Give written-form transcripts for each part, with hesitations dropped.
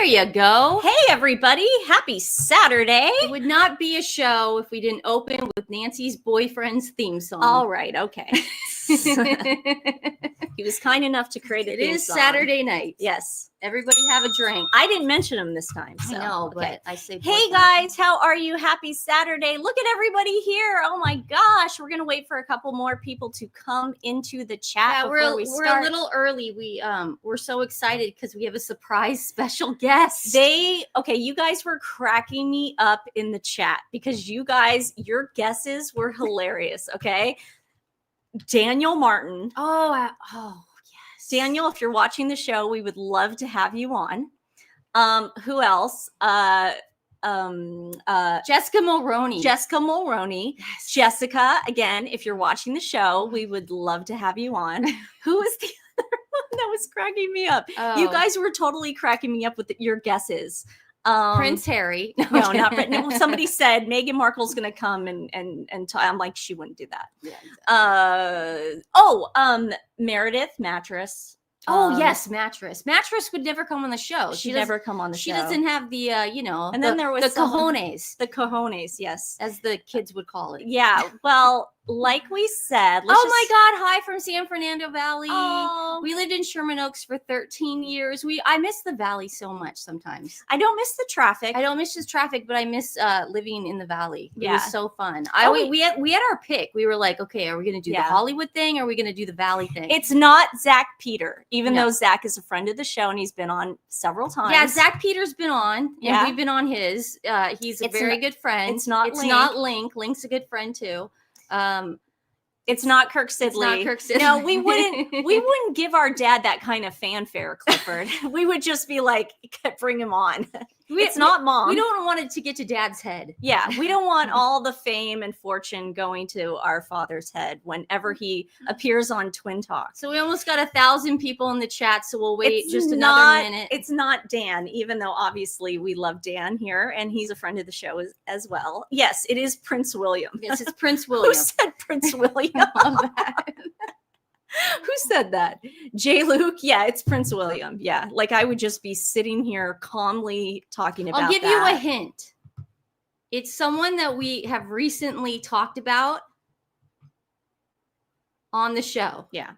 There you go. Hey, everybody. Happy Saturday. It would not be a show if we didn't open with Nancy's boyfriend's theme song. All right. Okay. He was kind enough to create a theme song. It is Saturday night. Yes. Everybody have a drink. I didn't mention him this time. So. I know, okay. but I say hey, guys. How are you? Happy Saturday. Look at everybody here. Oh, my gosh. We're going to wait for a couple more people to come into the chat before we start. We're a little early. We're so excited because we have a surprise special guest. Okay, you guys were cracking me up in the chat because you guys, your guesses were hilarious, okay? Daniel Martin. Oh, yes. Daniel, if you're watching the show, we would love to have you on. Who else? Jessica Mulroney. Jessica Mulroney. Yes. Jessica, again, if you're watching the show, we would love to have you on. Who is the other one that was cracking me up? Oh. You guys were totally cracking me up with your guesses. Prince Harry. No, not no, somebody said Meghan Markle's gonna come and I'm like, she wouldn't do that. Yeah, exactly. Meredith Mattress. Yes, Mattress. Mattress would never come on the show. She'd never come on the show. She doesn't have the, And then there was the cojones. The cojones, yes. As the kids would call it. Yeah, well, like we said. My God. Hi from San Fernando Valley. Oh. We lived in Sherman Oaks for 13 years. I miss the Valley so much sometimes. I don't miss the traffic. I don't miss just traffic, but I miss living in the Valley. It Yeah. was so fun. We had our pick. We were like, okay, are we going to do the Hollywood thing or are we going to do the Valley thing? It's not Zach Peter, even though Zach is a friend of the show and he's been on several times. Yeah, Zach Peter's been on, and we've been on his. He's a very good friend. It's not Link. Link's a good friend too. It's not Kirk Sidley. No, we wouldn't give our dad that kind of fanfare, Clifford. We would just be like, bring him on. It's not Mom. We don't want it to get to Dad's head. Yeah, we don't want all the fame and fortune going to our father's head whenever he appears on TWiN Talk. So we almost got 1,000 people in the chat, so we'll wait another minute. It's not Dan, even though obviously we love Dan here, and he's a friend of the show as well. Yes, it is Prince William. Yes, it's Prince William. Who said Prince William? I love that. Who said that? J. Luke? Yeah, it's Prince William. Yeah, like I would just be sitting here calmly talking about I'll give you a hint. It's someone that we have recently talked about on the show. Yeah.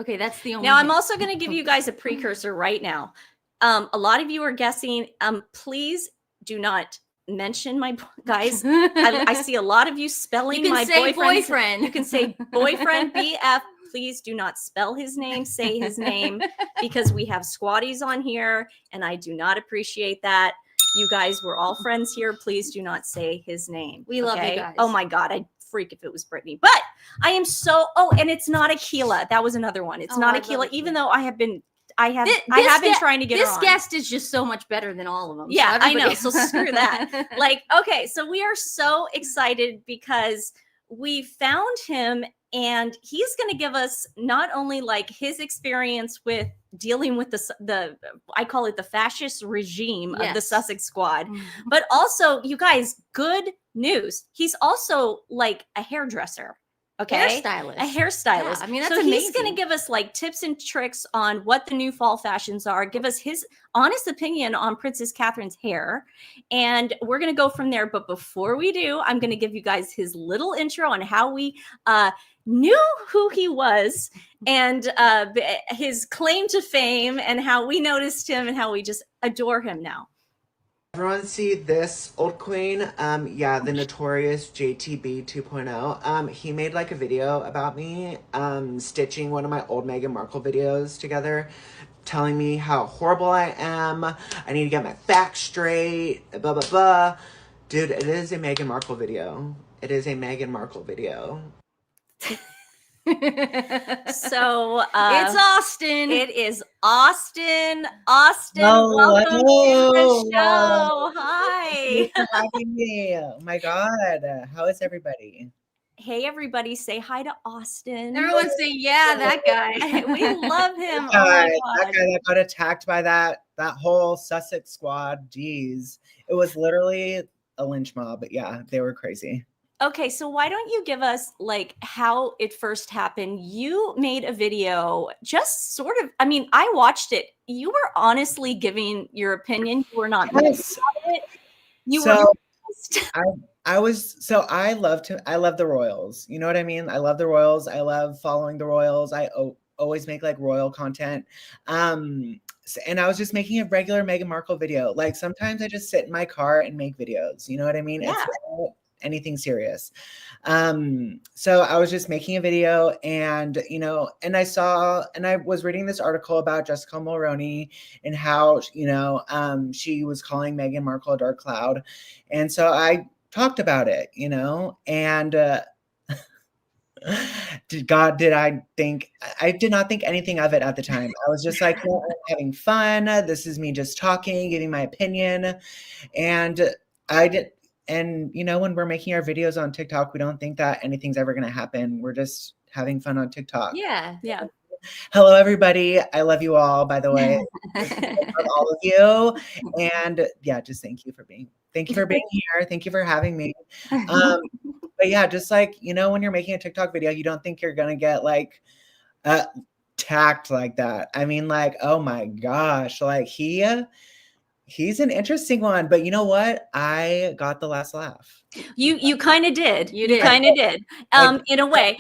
Okay, that's the only Now, hint. I'm also going to give you guys a precursor right now. A lot of you are guessing. Please do not mention my guys. I see a lot of you spelling my boyfriend. You can say boyfriend, BF. Please do not spell his name, say his name, because we have squatties on here, and I do not appreciate that. You guys were all friends here. Please do not say his name. We love you guys. Oh my God, I'd freak if it was Brittany. But I am so. Oh, and it's not Akila. That was another one. It's not Akila, even though I have been trying to get her on. This guest is just so much better than all of them. Yeah, I know. So screw that. Like, okay, so we are so excited because we found him. And he's going to give us not only like his experience with dealing with the I call it the fascist regime of the Sussex Squad, but also, you guys, good news. He's also like a hairdresser. Okay. Hairstylist. A hairstylist. Yeah, I mean, that's so amazing. He's going to give us like tips and tricks on what the new fall fashions are, give us his honest opinion on Princess Catherine's hair. And we're going to go from there. But before we do, I'm going to give you guys his little intro on how we knew who he was and his claim to fame and how we noticed him and how we just adore him now. Everyone see this old queen? The notorious JTB 2.0. He made like a video about me, stitching one of my old Meghan Markle videos together, telling me how horrible I am. I need to get my facts straight, blah, blah, blah. Dude, it is a Meghan Markle video. It is a Meghan Markle video. So it's Austin. It is Austin. Austin, Hello. welcome to the show. Hi. Thanks for having me. Oh my God. How is everybody? Hey, everybody, say hi to Austin. Everyone say, yeah, that guy. We love him. Oh my God. God. That guy that got attacked by that whole Sussex Squad. Geez. It was literally a lynch mob. But yeah, they were crazy. Okay, so why don't you give us like how it first happened? You made a video, just sort of. I mean, I watched it. You were honestly giving your opinion. You were not Yes. about it. You So were. I love the Royals. You know what I mean? I love the Royals. I love following the Royals. I always make like royal content. And I was just making a regular Meghan Markle video. Like sometimes I just sit in my car and make videos. You know what I mean? Yeah. It's not anything serious. So I was just making a video, and and I was reading this article about Jessica Mulroney and how she was calling Meghan Markle a dark cloud, and so I talked about it, and I did not think anything of it at the time. I was just like, I'm having fun. This is me just talking, giving my opinion. And I did. And when we're making our videos on TikTok, we don't think that anything's ever going to happen. We're just having fun on TikTok. Yeah. Yeah. Hello, everybody. I love you all, by the way. I love all of you. And yeah, just thank you for being here. Thank you for having me. But yeah, just like, when you're making a TikTok video, you don't think you're going to get like tacked like that. I mean, like, oh my gosh, like he's an interesting one, but you know what? I got the last laugh. You kind of did. You did. Kind of did. In a way.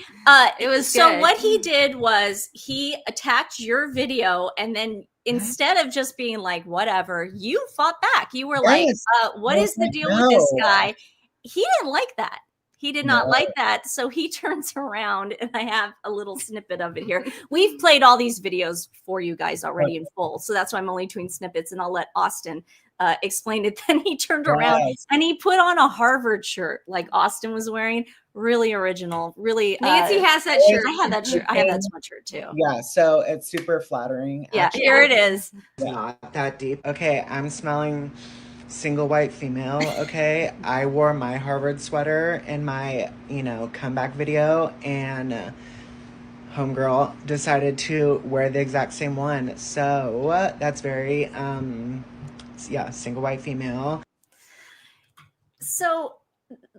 It was so good. What he did was he attacked your video, and then instead of just being like, whatever, you fought back. You were like, what is the deal with this guy? He didn't like that. He did not like that. So he turns around, and I have a little snippet of it here. We've played all these videos for you guys already in full. So that's why I'm only doing snippets, and I'll let Austin explain it. Then he turned around and he put on a Harvard shirt like Austin was wearing. Really original. Really. Nancy has that shirt. I have that shirt. I have that sweatshirt too. Yeah. So it's super flattering. Yeah. Actually. Here it is. Not that deep. Okay. I'm smelling single white female. Okay. I wore my Harvard sweater in my, comeback video, and homegirl decided to wear the exact same one. So that's very, single white female. So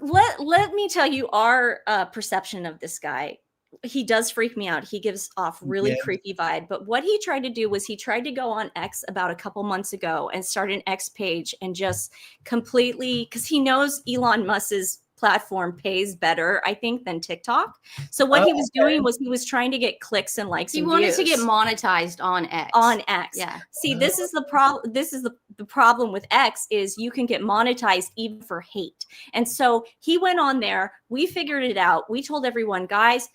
let me tell you our perception of this guy. He does freak me out. He gives off really creepy vibe. But what he tried to do was he tried to go on X about a couple months ago and start an X page and just completely, because he knows Elon Musk's platform pays better, I think, than TikTok. So what he was doing was he was trying to get clicks and likes. He wanted to get monetized on X. On X. Yeah. See, this is the problem. This is the problem with X is you can get monetized even for hate. And so he went on there. We figured it out. We told everyone, guys,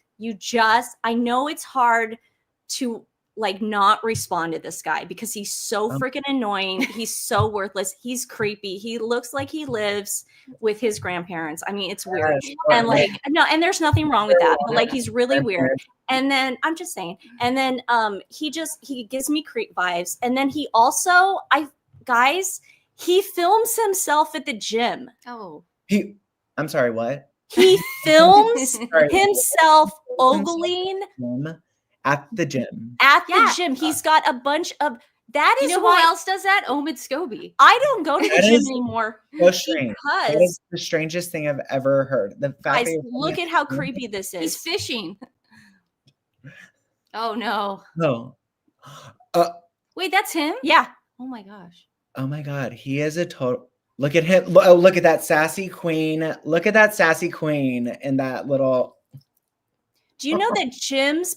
I know it's hard to like not respond to this guy because he's so freaking annoying. He's so worthless. He's creepy. He looks like he lives with his grandparents. I mean, it's weird. And like, no, and there's nothing wrong with that, but like, he's really weird. And then I'm just saying, and then he gives me creep vibes. And then he also, he films himself at the gym. Oh, I'm sorry, what? He films himself ogling at the gym. At the gym. He's got a bunch of that. You know who else does that? Omid Scobie. I don't go to the gym anymore. So strange. That is the strangest thing I've ever heard. The fact that look at how creepy this is. He's fishing. Oh no. No. Wait, that's him? Yeah. Oh my gosh. Oh my God. He is a total. Look at him. Oh, look at that sassy queen. Look at that sassy queen in that little. Do you know that gyms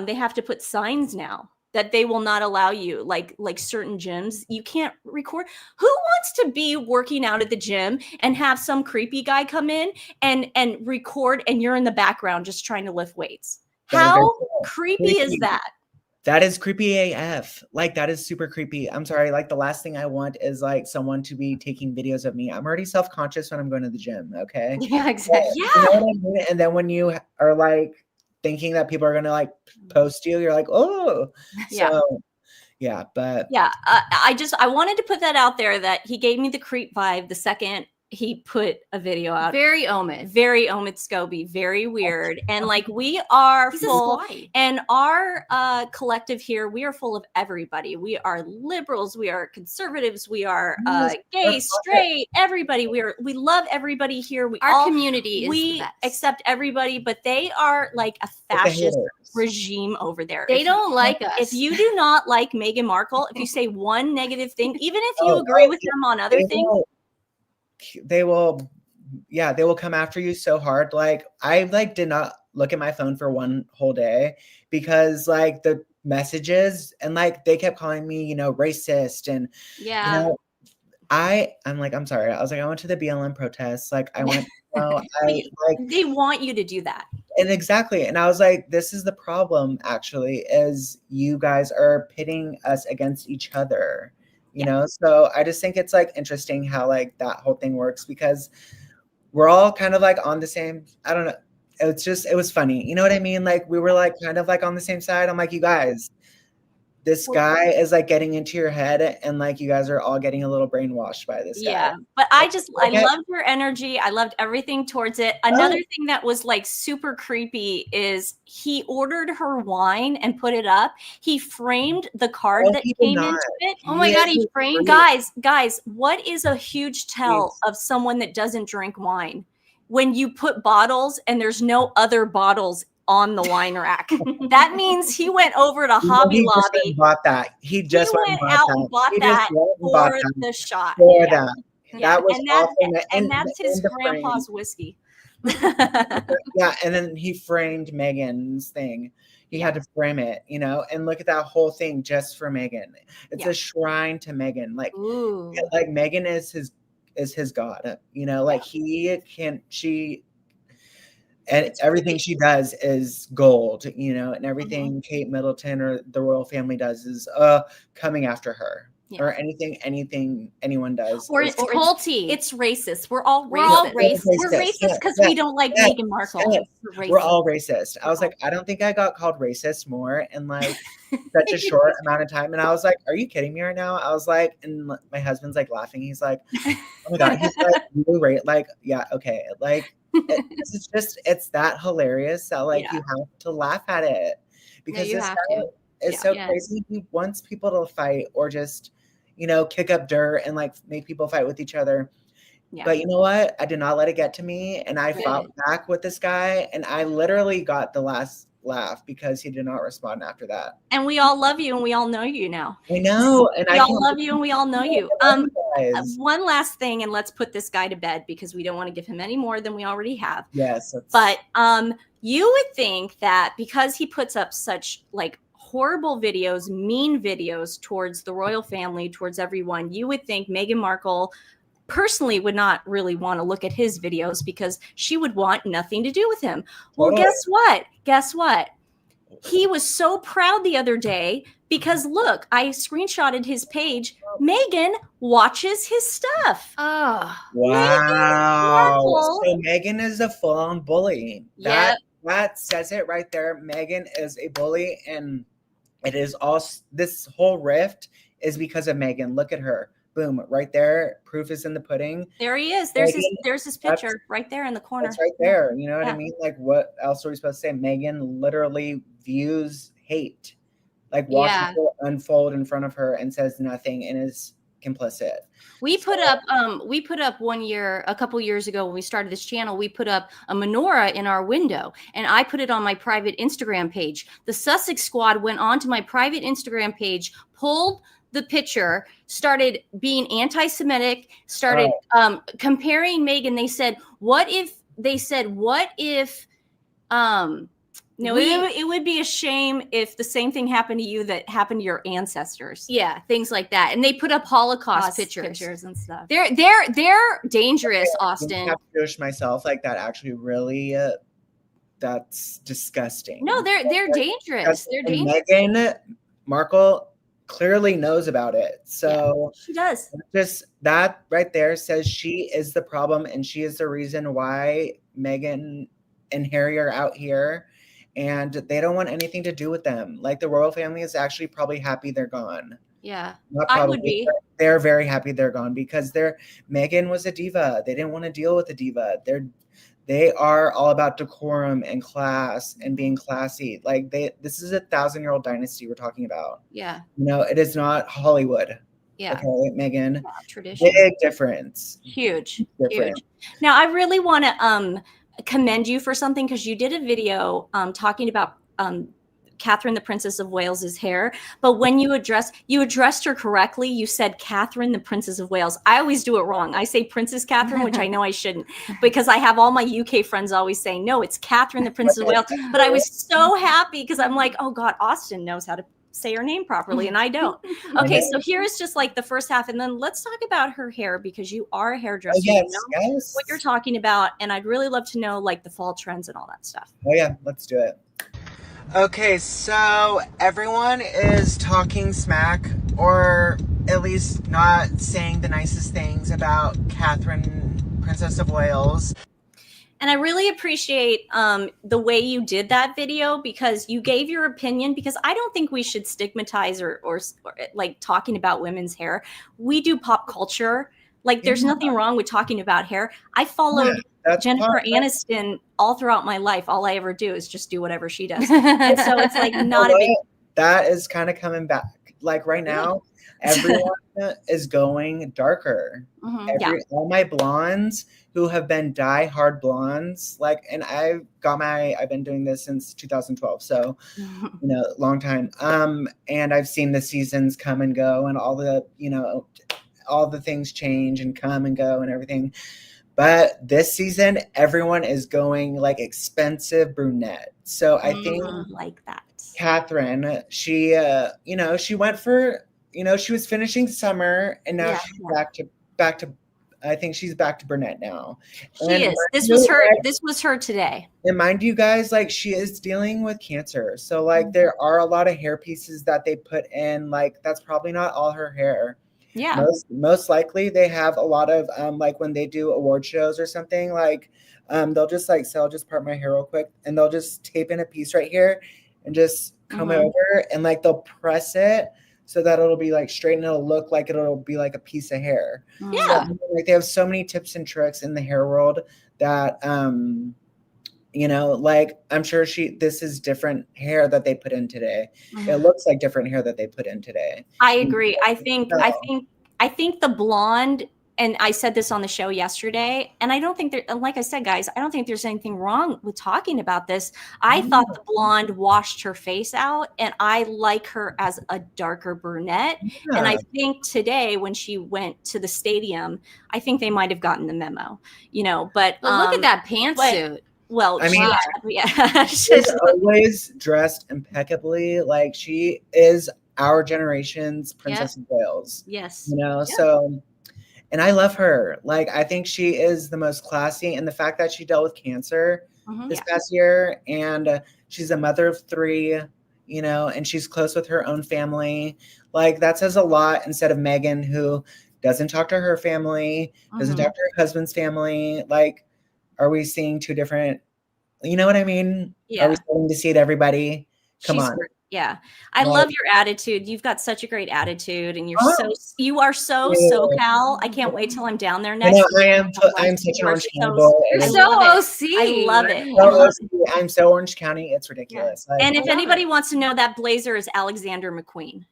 they have to put signs now that they will not allow you, like certain gyms, you can't record. Who wants to be working out at the gym and have some creepy guy come in and record and you're in the background just trying to lift weights? How creepy is that? That is creepy AF. Like, that is super creepy. I'm sorry. Like, the last thing I want is like someone to be taking videos of me. I'm already self-conscious when I'm going to the gym. Okay. Yeah, exactly. Yeah. You know what I mean? And then when you are like thinking that people are going to like post you, you're like, oh, yeah. So, yeah. But yeah, I wanted to put that out there that he gave me the creep vibe the second he put a video out. Very Omid Scobie, very weird. And like we are full, and our collective here, we are full of everybody. We are liberals, we are conservatives, we are gay, straight, everybody. We love everybody here. Our community is we the best. accept everybody, but they are like a fascist regime over there. They don't like us. If you do not like Meghan Markle, if you say one negative thing, even if you agree with them on other things, they will come after you so hard. Like I did not look at my phone for one whole day because like the messages and like they kept calling me, racist and I'm like, I'm sorry. I was like, I went to the BLM protests. Like I went, they want you to do that. And exactly. And I was like, this is the problem actually, is you guys are pitting us against each other. You know, so I just think it's like interesting how like that whole thing works because we're all kind of like on the same, I don't know. It was funny. You know what I mean? Like we were like kind of like on the same side. I'm like, you guys, this guy is like getting into your head and like you guys are all getting a little brainwashed by this guy. Yeah, but I loved your energy. I loved everything towards it. Another thing that was like super creepy is he ordered her wine and put it up. He framed the card that came into it. Oh my God, he framed. Guys, what is a huge tell of someone that doesn't drink wine? When you put bottles and there's no other bottles on the wine rack. That means he went over to Hobby Lobby. Bought that. He just went out and bought that for the shot. For that. Yeah. That was awesome. And that's his grandpa's whiskey. Yeah, and then he framed Meghan's thing. He had to frame it, and look at that whole thing just for Meghan. It's a shrine to Meghan. Like Meghan is his god. Like and everything she does is gold, and everything Kate Middleton or the royal family does is coming after her. Or anything anyone does. Or it's culty. It's racist. We're all racist. We're racist because we don't like Meghan Markle. We're all racist. I was like, I don't think I got called racist more in like such a short amount of time. And I was like, are you kidding me right now? I was like, and my husband's like laughing. He's like, oh my God. He's like, you're right. Like, yeah, okay. Like, it's that hilarious that like you have to laugh at it because this guy is so crazy. He wants people to fight or just kick up dirt and like make people fight with each other. But you know what? I did not let it get to me, and I fought back with this guy, and I literally got the last laugh because he did not respond after that. And we all love you, and we all know you now. I know, and we all love you, and we all know you. One last thing, and let's put this guy to bed because we don't want to give him any more than we already have. Yes, but you would think that because he puts up such like horrible videos, mean videos towards the royal family, towards everyone, you would think Meghan Markle personally would not really want to look at his videos because she would want nothing to do with him. Well, guess what? He was so proud the other day because look, I screenshotted his page. Meghan watches his stuff. Oh, wow. So Meghan is a full-on bully. That says it right there. Meghan is a bully, and it is all this whole rift is because of Meghan. Look at her. Boom, right there. Proof is in the pudding. There he is. There's his picture right there in the corner. It's right there. You know what I mean? Like, what else are we supposed to say? Meghan literally views hate, like watches it unfold in front of her and says nothing and is complicit. We put up one year, a couple years ago when we started this channel, we put up a menorah in our window, and I put it on my private Instagram page. The Sussex Squad went onto my private Instagram page, pulled the picture, started being anti-Semitic, started comparing Meghan. They said, what if no, it would be a shame if the same thing happened to you that happened to your ancestors. Yeah, things like that. And they put up Holocaust pictures and stuff. They're dangerous, Austin. I have to Jewish myself, like that actually really that's disgusting. No, they're dangerous. They're dangerous. Meghan Markle clearly knows about it. So she does. Just that right there says she is the problem, and she is the reason why Meghan and Harry are out here. And they don't want anything to do with them. Like the royal family is actually probably happy they're gone. Yeah, I would be. they're very happy they're gone because Meghan was a diva. They didn't want to deal with a diva. They are all about decorum and class and being classy. Like this is a 1,000-year-old dynasty we're talking about. Yeah. You know, it is not Hollywood. Yeah. Okay, Meghan. Yeah, tradition. Big difference. Huge. Huge. Now I really want to commend you for something, because you did a video talking about Catherine, the Princess of Wales's hair, but when you addressed her correctly. You said Catherine, the Princess of Wales. I always do it wrong. I say Princess Catherine, which I know I shouldn't, because I have all my UK friends always saying, no, it's Catherine, the Princess of Wales. But I was so happy because I'm like, oh God, Austin knows how to say her name properly and I don't. Okay, so here's just like the first half, and then let's talk about her hair, because you are a hairdresser. Yes, you know what you're talking about, and I'd really love to know like the fall trends and all that stuff. Oh yeah, let's do it. Okay, so everyone is talking smack, or at least not saying the nicest things about Catherine, Princess of Wales. And I really appreciate the way you did that video, because you gave your opinion, because I don't think we should stigmatize or like talking about women's hair. We do pop culture. Like there's nothing wrong with talking about hair. I followed Jennifer Aniston all throughout my life. All I ever do is just do whatever she does. And so it's like not a big. That is kind of coming back. Like right now, everyone is going darker. All my blondes who have been die-hard blondes, like, and I've been doing this since 2012, so you know, long time. And I've seen the seasons come and go, and all the, you know, all the things change and come and go and everything. But this season, everyone is going like expensive brunette. So I think like that. Catherine, she, you know, she went for, you know, she was finishing summer, and now she's back to. I think she's back to brunette now. She is. This was her today. And mind you guys, like she is dealing with cancer. So like there are a lot of hair pieces that they put in. Like that's probably not all her hair. Yeah. Most likely they have a lot of like when they do award shows or something, like they'll just like say, I'll just part my hair real quick, and they'll just tape in a piece right here and just comb it over, and like they'll press it so that it'll be like straight and it'll look like it'll be like a piece of hair. Yeah. So, like they have so many tips and tricks in the hair world that you know, like I'm sure this is different hair that they put in today. It looks like different hair that they put in today. I agree. I think the blonde, and I said this on the show yesterday, and I don't think like I said, guys, I don't think there's anything wrong with talking about this. I thought the blonde washed her face out, and I like her as a darker brunette. Yeah. And I think today when she went to the stadium, I think they might have gotten the memo, you know, but look at that pantsuit. Well, I mean, she's always dressed impeccably. Like she is our generation's Princess of Wales. Yes. You know, so, and I love her. Like, I think she is the most classy, and the fact that she dealt with cancer this past year, and she's a mother of 3, you know, and she's close with her own family. Like that says a lot, instead of Meghan, who doesn't talk to her family, doesn't talk to her husband's family. Like, are we seeing 2 different, you know what I mean? Yeah. Are we starting to see it, everybody? Come on. Yeah. I love your attitude. You've got such a great attitude, and you are so SoCal. I can't wait till I'm down there next. I'm such an Orange County boy. You're so OC. I love it. I'm so Orange County. It's ridiculous. Yeah. And if anybody wants to know, that blazer is Alexander McQueen.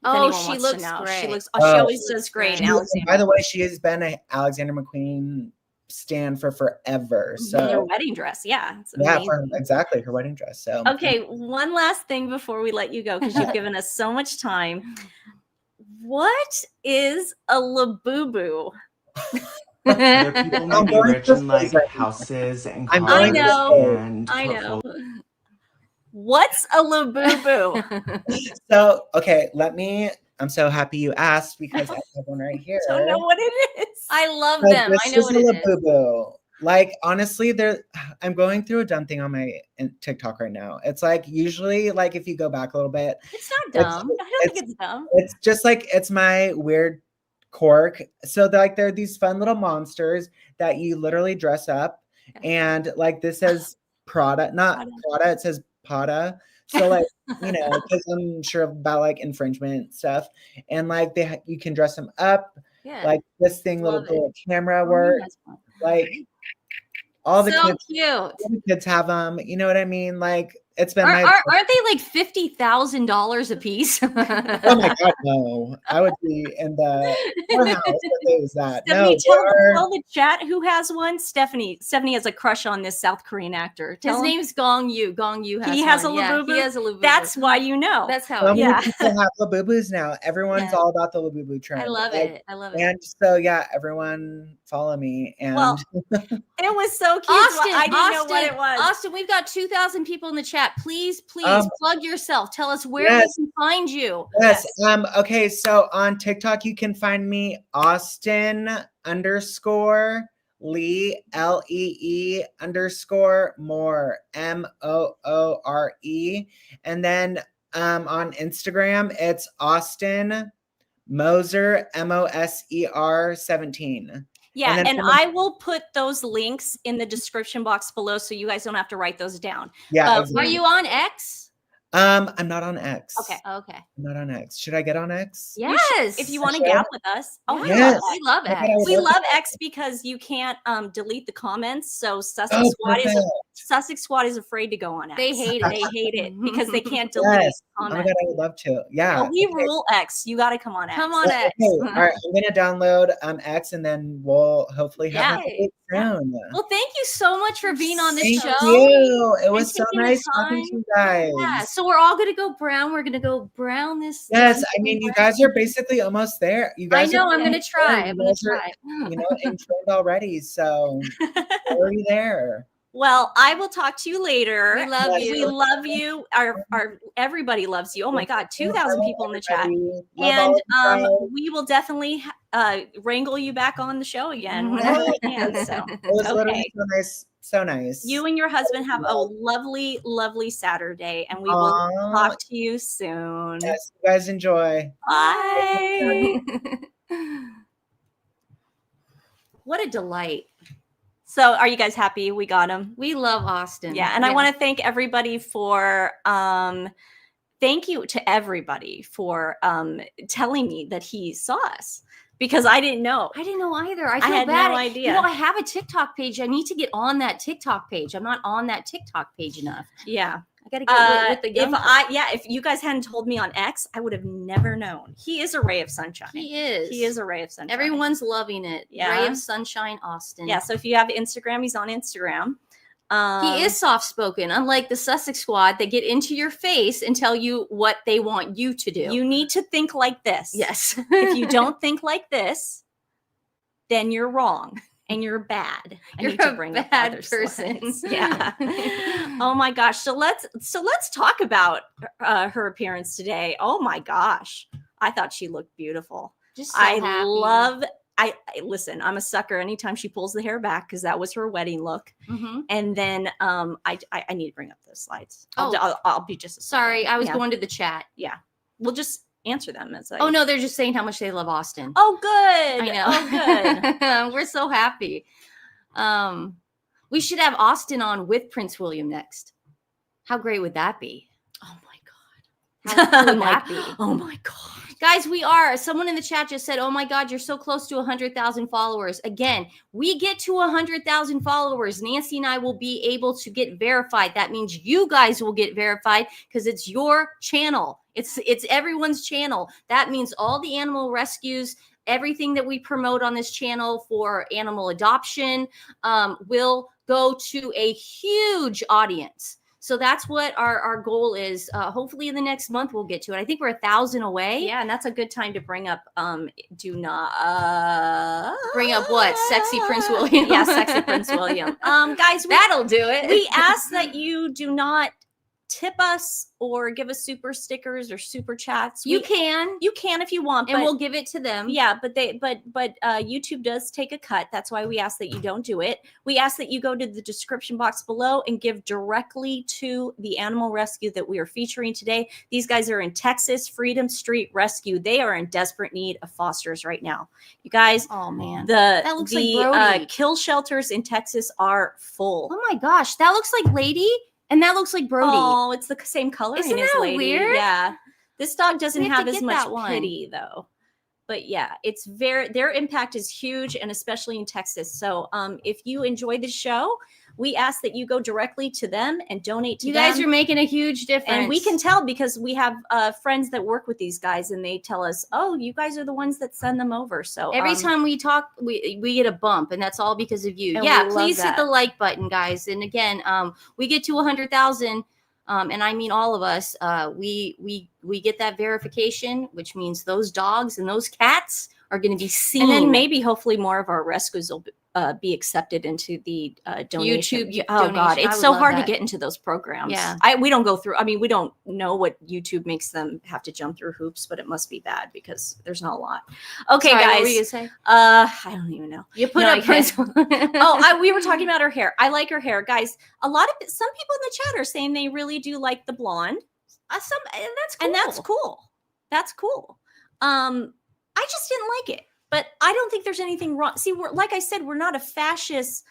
She looks great. She always does great. By the way, she has been an Alexander McQueen stand for forever. So her wedding dress, exactly, her wedding dress. So okay, one last thing before we let you go, because you've given us so much time. What is a Labubu? There are people who be rich in like houses and cars. I know. What's a Labubu? So okay, I'm so happy you asked, because I have one right here. I don't know what it is. I love them. I know what it is. Like, honestly, I'm going through a dumb thing on my TikTok right now. It's like, usually, like, if you go back a little bit. It's not dumb. I don't think it's dumb. It's just like, it's my weird quirk. So, like, there are these fun little monsters that you literally dress up. And, like, this says Prada, not Prada, it says Pada. So like, you know, because I'm sure about like infringement stuff, and like you can dress them up. Yeah. Like this thing, Love little camera work. Like all the so kids, cute. all the kids have them. You know what I mean? Like it's been Aren't they like $50,000 a piece? Oh my God, no! I would be in the poorhouse if it was that. Stephanie, No, tell the chat who has one. Stephanie has a crush on this South Korean actor. His name's Gong Yu. Gong Yu has He has one. a Labubu? Yeah, he has a Labubu. That's why you know. That's how. so many yeah. people have Labubus now. Everyone's all about the Labubu trend. I love it. I love it. And so yeah, everyone follow me. And Well, it was so cute. Austin, I didn't know what it was. Austin, we've got 2,000 people in the chat. Please plug yourself. Tell us where they can find you. Yes. Okay. So on TikTok, you can find me Austin_Lee, LEE_Moore, MOORE. And then on Instagram, it's Austin Moser, MOSER 17. Yeah, and I will put those links in the description box below so you guys don't have to write those down. Yeah. Are you on X? I'm not on X. Okay. I'm not on X. Should I get on X? Yes. If you want to gab with us. Oh, yes. We love X. We love X because you can't delete the comments. So Sussex Squad is afraid to go on X. They hate it. They hate it because they can't delete comments. Oh my God, I would love to. Yeah. Well, we rule X. You got to come on X. Come on X. All right, I'm gonna download X, and then we'll hopefully have it soon. Well, thank you so much for being on this show. Thank you. It was so nice talking to you guys. Yeah. So we're all gonna go brown. We're gonna go brown this. Yes, I mean you guys are basically almost there. You guys. I know. I'm gonna try. I'm gonna try. Entrained already, so already there. Well, I will talk to you later. We love you. We love you. Our everybody loves you. Oh my God, 2,000 people in the chat. And we will definitely wrangle you back on the show again whenever we can. So it was literally so nice. You and your husband have a lovely, lovely Saturday, and we will talk to you soon. Yes, you guys enjoy. Bye. What a delight. So are you guys happy we got him? We love Austin. Yeah. And I want to thank everybody for, thank you to everybody for telling me that he saw us because I didn't know. I didn't know either. I had bad. No idea. You know, I have a TikTok page. I need to get on that TikTok page. I'm not on that TikTok page enough. Yeah. I got to get with the young if you guys hadn't told me on X, I would have never known. He is a ray of sunshine. He is. He is a ray of sunshine. Everyone's loving it. Yeah. Ray of sunshine, Austin. Yeah. So if you have Instagram, he's on Instagram. He is soft-spoken, unlike the Sussex Squad. They get into your face and tell you what they want you to do. You need to think like this. Yes. If you don't think like this, then you're wrong. And you're bad. You're need to bring a bad person. Yeah. Oh my gosh. So let's talk about her appearance today. Oh my gosh. I thought she looked beautiful. Just so happy. Listen, I'm a sucker anytime she pulls the hair back because that was her wedding look. Mm-hmm. And then I need to bring up those slides. I'll be just sorry. I was going to the chat. Yeah. We'll just answer them as oh no, they're just saying how much they love Austin. Oh good. I know. Oh good. We're so happy. We should have Austin on with Prince William next. How great would that be? Oh my God. How cool would that be? Oh my God. Guys, someone in the chat just said, oh my God, you're so close to 100,000 followers. Again, we get to 100,000 followers. Nancy and I will be able to get verified. That means you guys will get verified because it's your channel. It's everyone's channel. That means all the animal rescues, everything that we promote on this channel for animal adoption will go to a huge audience. So that's what our goal is. Hopefully in the next month we'll get to it. I think we're 1,000 away. Yeah, and that's a good time to bring up do not bring up what? Sexy Prince William. Yeah, sexy Prince William. Guys, that'll do it. We ask that you do not tip us or give us super stickers or super chats. You can if you want, and we'll give it to them. Yeah, but YouTube does take a cut. That's why we ask that you don't do it. We ask that you go to the description box below and give directly to the animal rescue that we are featuring today. These guys are in Texas, Freedom Street Rescue. They are in desperate need of fosters right now. You guys, oh man, that looks like Brody. Kill shelters in Texas are full. Oh my gosh, that looks like Lady. And that looks like Brody. Oh, it's the same color. Isn't that weird? Yeah. This dog doesn't have as much pity, though. But yeah, their impact is huge, and especially in Texas. So if you enjoy the show, we ask that you go directly to them and donate to them. You guys are making a huge difference. And we can tell because we have friends that work with these guys, and they tell us, oh, you guys are the ones that send them over. So every time we talk, we get a bump, and that's all because of you. Yeah, please hit the like button, guys. And again, we get to 100,000. And I mean all of us, we get that verification, which means those dogs and those cats are going to be seen. And then maybe hopefully more of our rescues will be accepted into the donation. YouTube oh God, donation. it's so hard to get into those programs. Yeah. We don't go through, I mean, we don't know what YouTube makes them have to jump through hoops, but it must be bad because there's not a lot. Okay, Sorry, guys. what were you gonna say? I don't even know. You put No, up Prince. we were talking about her hair. I like her hair, guys. Some people in the chat are saying they really do like the blonde. And that's cool. And that's cool. That's cool. I just didn't like it, but I don't think there's anything wrong. See, like I said, we're not a fascist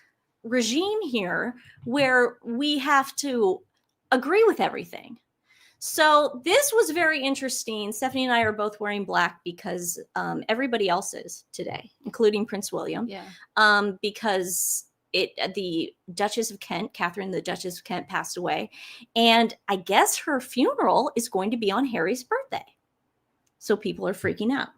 regime here where we have to agree with everything. So this was very interesting. Stephanie and I are both wearing black because everybody else is today, including Prince William. Yeah. Because the Duchess of Kent, Catherine, the Duchess of Kent, passed away, and I guess her funeral is going to be on Harry's birthday. So people are freaking out.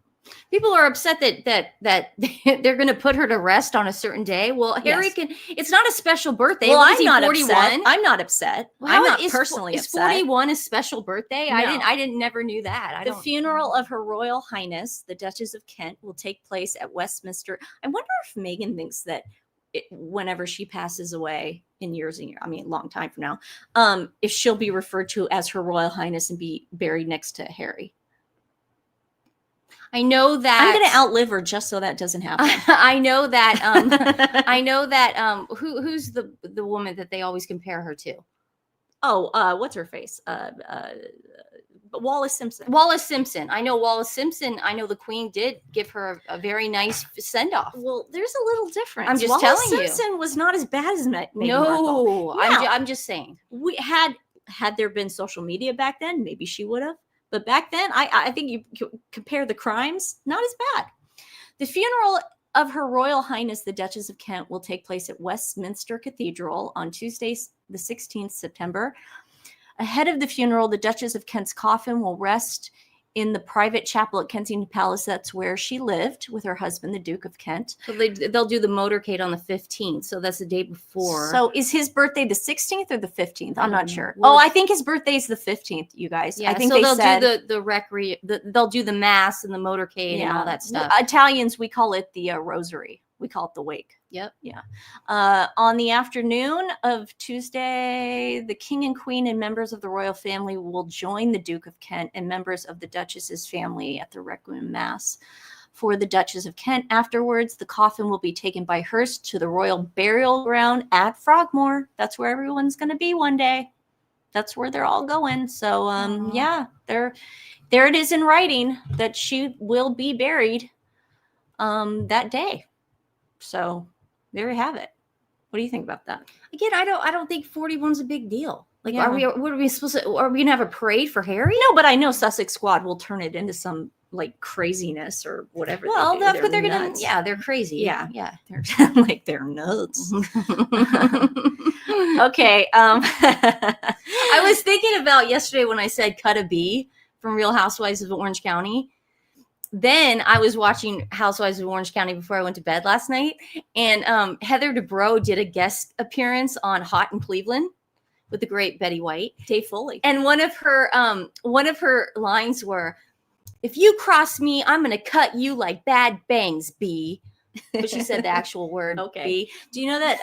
People are upset that they're going to put her to rest on a certain day. Well, Harry can. It's not a special birthday. Well, I'm not 41. Upset. I'm not upset. Well, I'm not personally upset. Is 41 a special birthday? No. I didn't never knew that. The funeral of Her Royal Highness, the Duchess of Kent, will take place at Westminster. I wonder if Meghan thinks that whenever she passes away in years and years, I mean, a long time from now, if she'll be referred to as Her Royal Highness and be buried next to Harry. I know that I'm going to outlive her just so that doesn't happen. I know that. Who's the woman that they always compare her to? Oh, what's her face? Wallace Simpson. Wallace Simpson. I know Wallace Simpson. I know the Queen did give her a very nice send off. Well, there's a little difference. I'm just Wallace telling you. Simpson was not as bad as Meghan No, Markle. I'm just saying. We had there been social media back then, maybe she would have. But back then, I think you compare the crimes, not as bad. The funeral of Her Royal Highness, the Duchess of Kent, will take place at Westminster Cathedral on Tuesday, the 16th September. Ahead of the funeral, the Duchess of Kent's coffin will rest in the private chapel at Kensington Palace. That's where she lived with her husband, the Duke of Kent. So they'll do the motorcade on the 15th. So that's the day before. So is his birthday the 16th or the 15th? I'm not sure. Well, I think his birthday is the 15th, you guys. Yeah, I think so they'll do they'll do the mass and the motorcade and all that stuff. Italians, we call it the rosary. We call it the wake. Yep. Yeah. On the afternoon of Tuesday, the King and Queen and members of the royal family will join the Duke of Kent and members of the Duchess's family at the Requiem Mass for the Duchess of Kent. Afterwards, the coffin will be taken by hearse to the royal burial ground at Frogmore. That's where everyone's going to be one day. That's where they're all going. So, yeah, there it is in writing that she will be buried that day. So there you have it. What do you think about that? Again, I don't think 41's a big deal. Like, what are we supposed to? Are we gonna have a parade for Harry? No, but I know Sussex Squad will turn it into some like craziness or whatever. Well, but they're gonna. Yeah, they're crazy. Yeah, they're like they're nuts. Okay. I was thinking about yesterday when I said cut a B from Real Housewives of Orange County. Then I was watching Housewives of Orange County before I went to bed last night, and Heather Dubrow did a guest appearance on Hot in Cleveland with the great Betty White, Dave Foley, and one of her lines were, "If you cross me, I'm gonna cut you like bad bangs, B." But she said the actual word. Okay. B. Do you know that?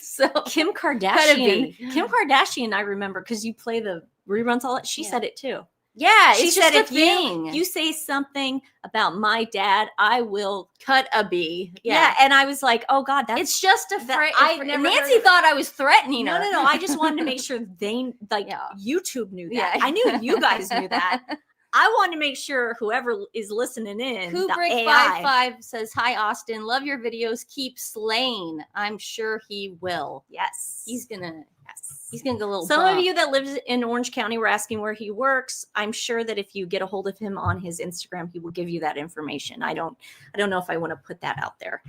So Kim Kardashian, I remember because you play the reruns all that. She said it too. Yeah, she said if thing. you say something about my dad, I will cut a B. Yeah, and I was like, oh God, it's just a phrase. Nancy thought I was threatening her. No. I just wanted to make sure YouTube knew that. Yeah. I knew you guys knew that. I wanted to make sure whoever is listening in. Kubrick55 says, "Hi Austin, love your videos. Keep slaying. I'm sure he will. Yes, he's gonna. Yes." He's gonna get a little. Some bump. of you that live in Orange County were asking where he works. I'm sure that if you get a hold of him on his Instagram, he will give you that information. I don't know if I want to put that out there,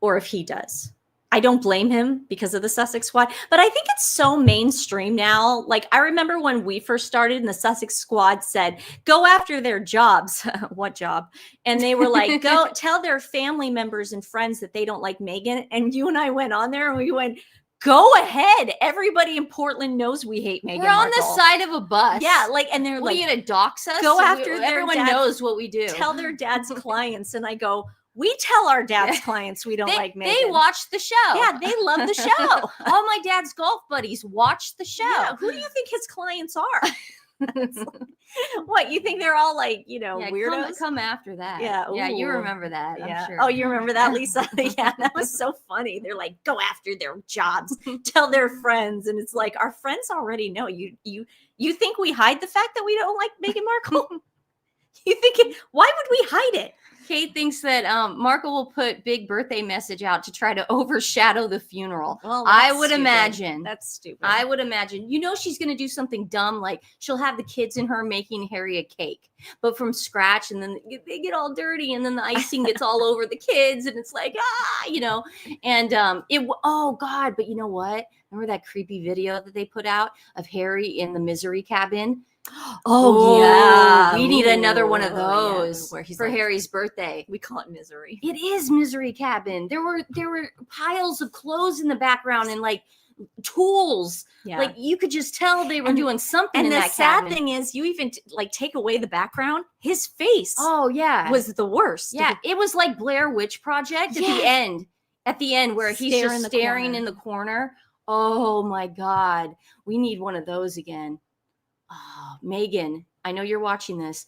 or if he does. I don't blame him because of the Sussex Squad, but I think it's so mainstream now. Like, I remember when we first started and the Sussex Squad said, go after their jobs. What job? And they were like, go tell their family members and friends that they don't like Meghan. And you and I went on there and we went, go ahead. Everybody in Portland knows we hate Meghan We're on Markle. the side of a bus. Yeah, like, and they're like, you gonna dox us? go after their everyone dad, knows what we do. Tell their dad's clients. And I go, we tell our dad's clients we don't like Meghan. They watch the show. Yeah, they love the show. All my dad's golf buddies watch the show. Yeah, who do you think his clients are? What, you think they're all like, weirdos? Come after that. Yeah, yeah, you ooh. remember that. Yeah. I'm sure. Oh, you remember that, Lisa? Yeah, that was so funny. They're like, go after their jobs, tell their friends, and it's like our friends already know. You think we hide the fact that we don't like Meghan Markle? You think why would we hide it? Kate thinks that Markle will put big birthday message out to try to overshadow the funeral. Well, I would imagine. That's stupid. I would imagine. She's going to do something dumb, like she'll have the kids and her making Harry a cake, but from scratch, and then they get all dirty, and then the icing gets all over the kids, and it's like, and oh God, but you know what? Remember that creepy video that they put out of Harry in the misery cabin? Oh yeah, we need another one of those where he's for Harry's birthday. We call it misery. It is misery cabin. There were piles of clothes in the background and like tools. Yeah. Like you could just tell they were doing something. And in the that sad cabin. thing is, you even like take away the background, his face. Oh yeah, was the worst. Yeah, it was like Blair Witch Project at the end. At the end, where he's just staring in the corner. Oh my God, we need one of those again. Oh, Meghan, I know you're watching this.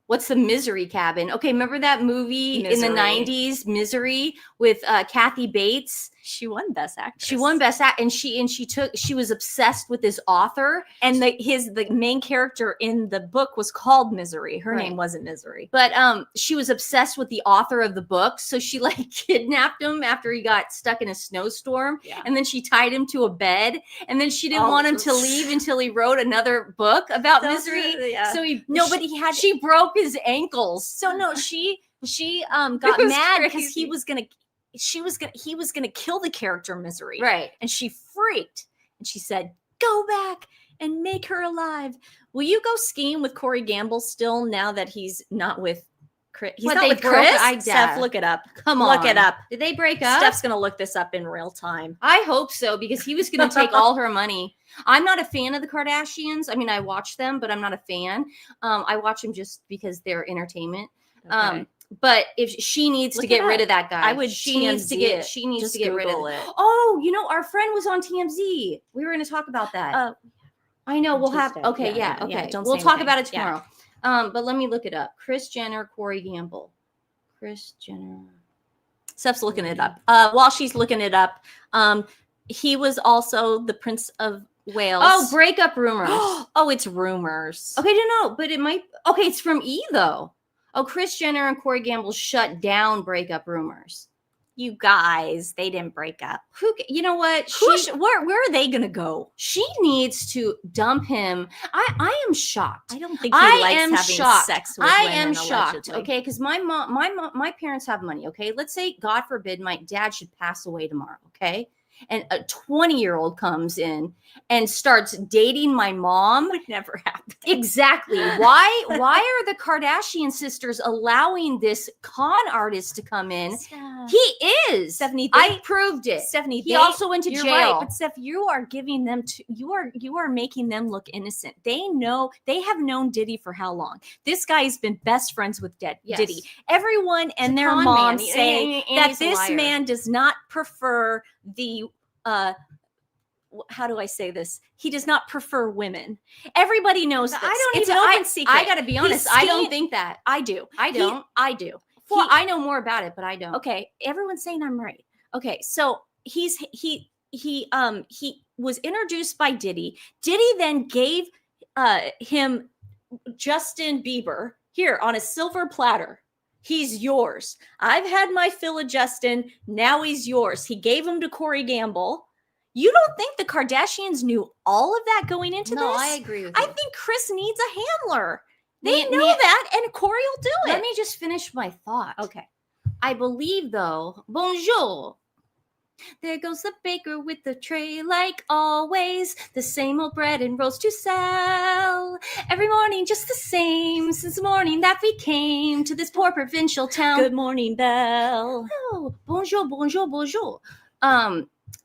What's the Misery Cabin? Okay, remember that movie in the 90s, Misery, with Kathy Bates? She won Best Actress. She won Best Act, and she was obsessed with this author. And the main character in the book was called Misery. Her name wasn't Misery. But she was obsessed with the author of the book. So she like kidnapped him after he got stuck in a snowstorm. Yeah. And then she tied him to a bed. And then she didn't want him to leave until he wrote another book about misery. Yeah. So she broke his ankles. So no, she got mad because he was gonna kill the character Misery. Right. And she freaked and she said, go back and make her alive. Will you go skiing with Corey Gamble still now that he's not with Chris? He's not with Chris? Steph, look it up. Come on. Look it up. Did they break up? Steph's going to look this up in real time. I hope so, because he was going to take all her money. I'm not a fan of the Kardashians. I mean, I watch them, but I'm not a fan. I watch them just because they're entertainment. Okay. But if she needs to get rid of that guy, she needs to get rid of it. Oh, our friend was on TMZ. We were going to talk about that. I know we'll have. Okay. Yeah. Okay. We'll talk about it tomorrow. Yeah. But let me look it up. Kris Jenner, Corey Gamble. Kris Jenner. Steph's looking it up. While she's looking it up, he was also the Prince of Wales. Oh, breakup rumors. Oh, it's rumors. Okay, no, but it might. Okay, it's from E though. Oh, Kris Jenner and Corey Gamble shut down breakup rumors. You guys, they didn't break up. You know what? Where are they gonna go? She needs to dump him. I am shocked. I don't think he likes having sex with women. I am shocked. Allegedly. Okay, because my parents have money. Okay, let's say God forbid my dad should pass away tomorrow. Okay. And a 20-year-old comes in and starts dating my mom. Would never happen. Exactly. Why are the Kardashian sisters allowing this con artist to come in? Steph. He is. Stephanie, I proved it. Stephanie, he also went to jail. Right, but Steph, you are giving them you are making them look innocent. They have known Diddy for how long? This guy's been best friends with Diddy. Everyone and their mom say that this man does not prefer the how do I say this? He does not prefer women. Everybody knows this. It's an open secret. I gotta be honest. I don't think that. I do. I don't. I do. Well, I know more about it, but I don't. Okay. Everyone's saying I'm right. Okay. So he was introduced by Diddy. Diddy then gave him Justin Bieber here on a silver platter. He's yours. I've had my fill of Justin. Now he's yours. He gave him to Corey Gamble. You don't think the Kardashians knew all of that going into this? No, I agree with you. I think Kris needs a handler. They know that, and Corey will do it. Let me just finish my thought. Okay. I believe, though, bonjour. There goes the baker with the tray, like always. The same old bread and rolls to sell. Every morning just the same, since the morning that we came to this poor provincial town. Good morning, Belle. Oh, bonjour, bonjour, bonjour.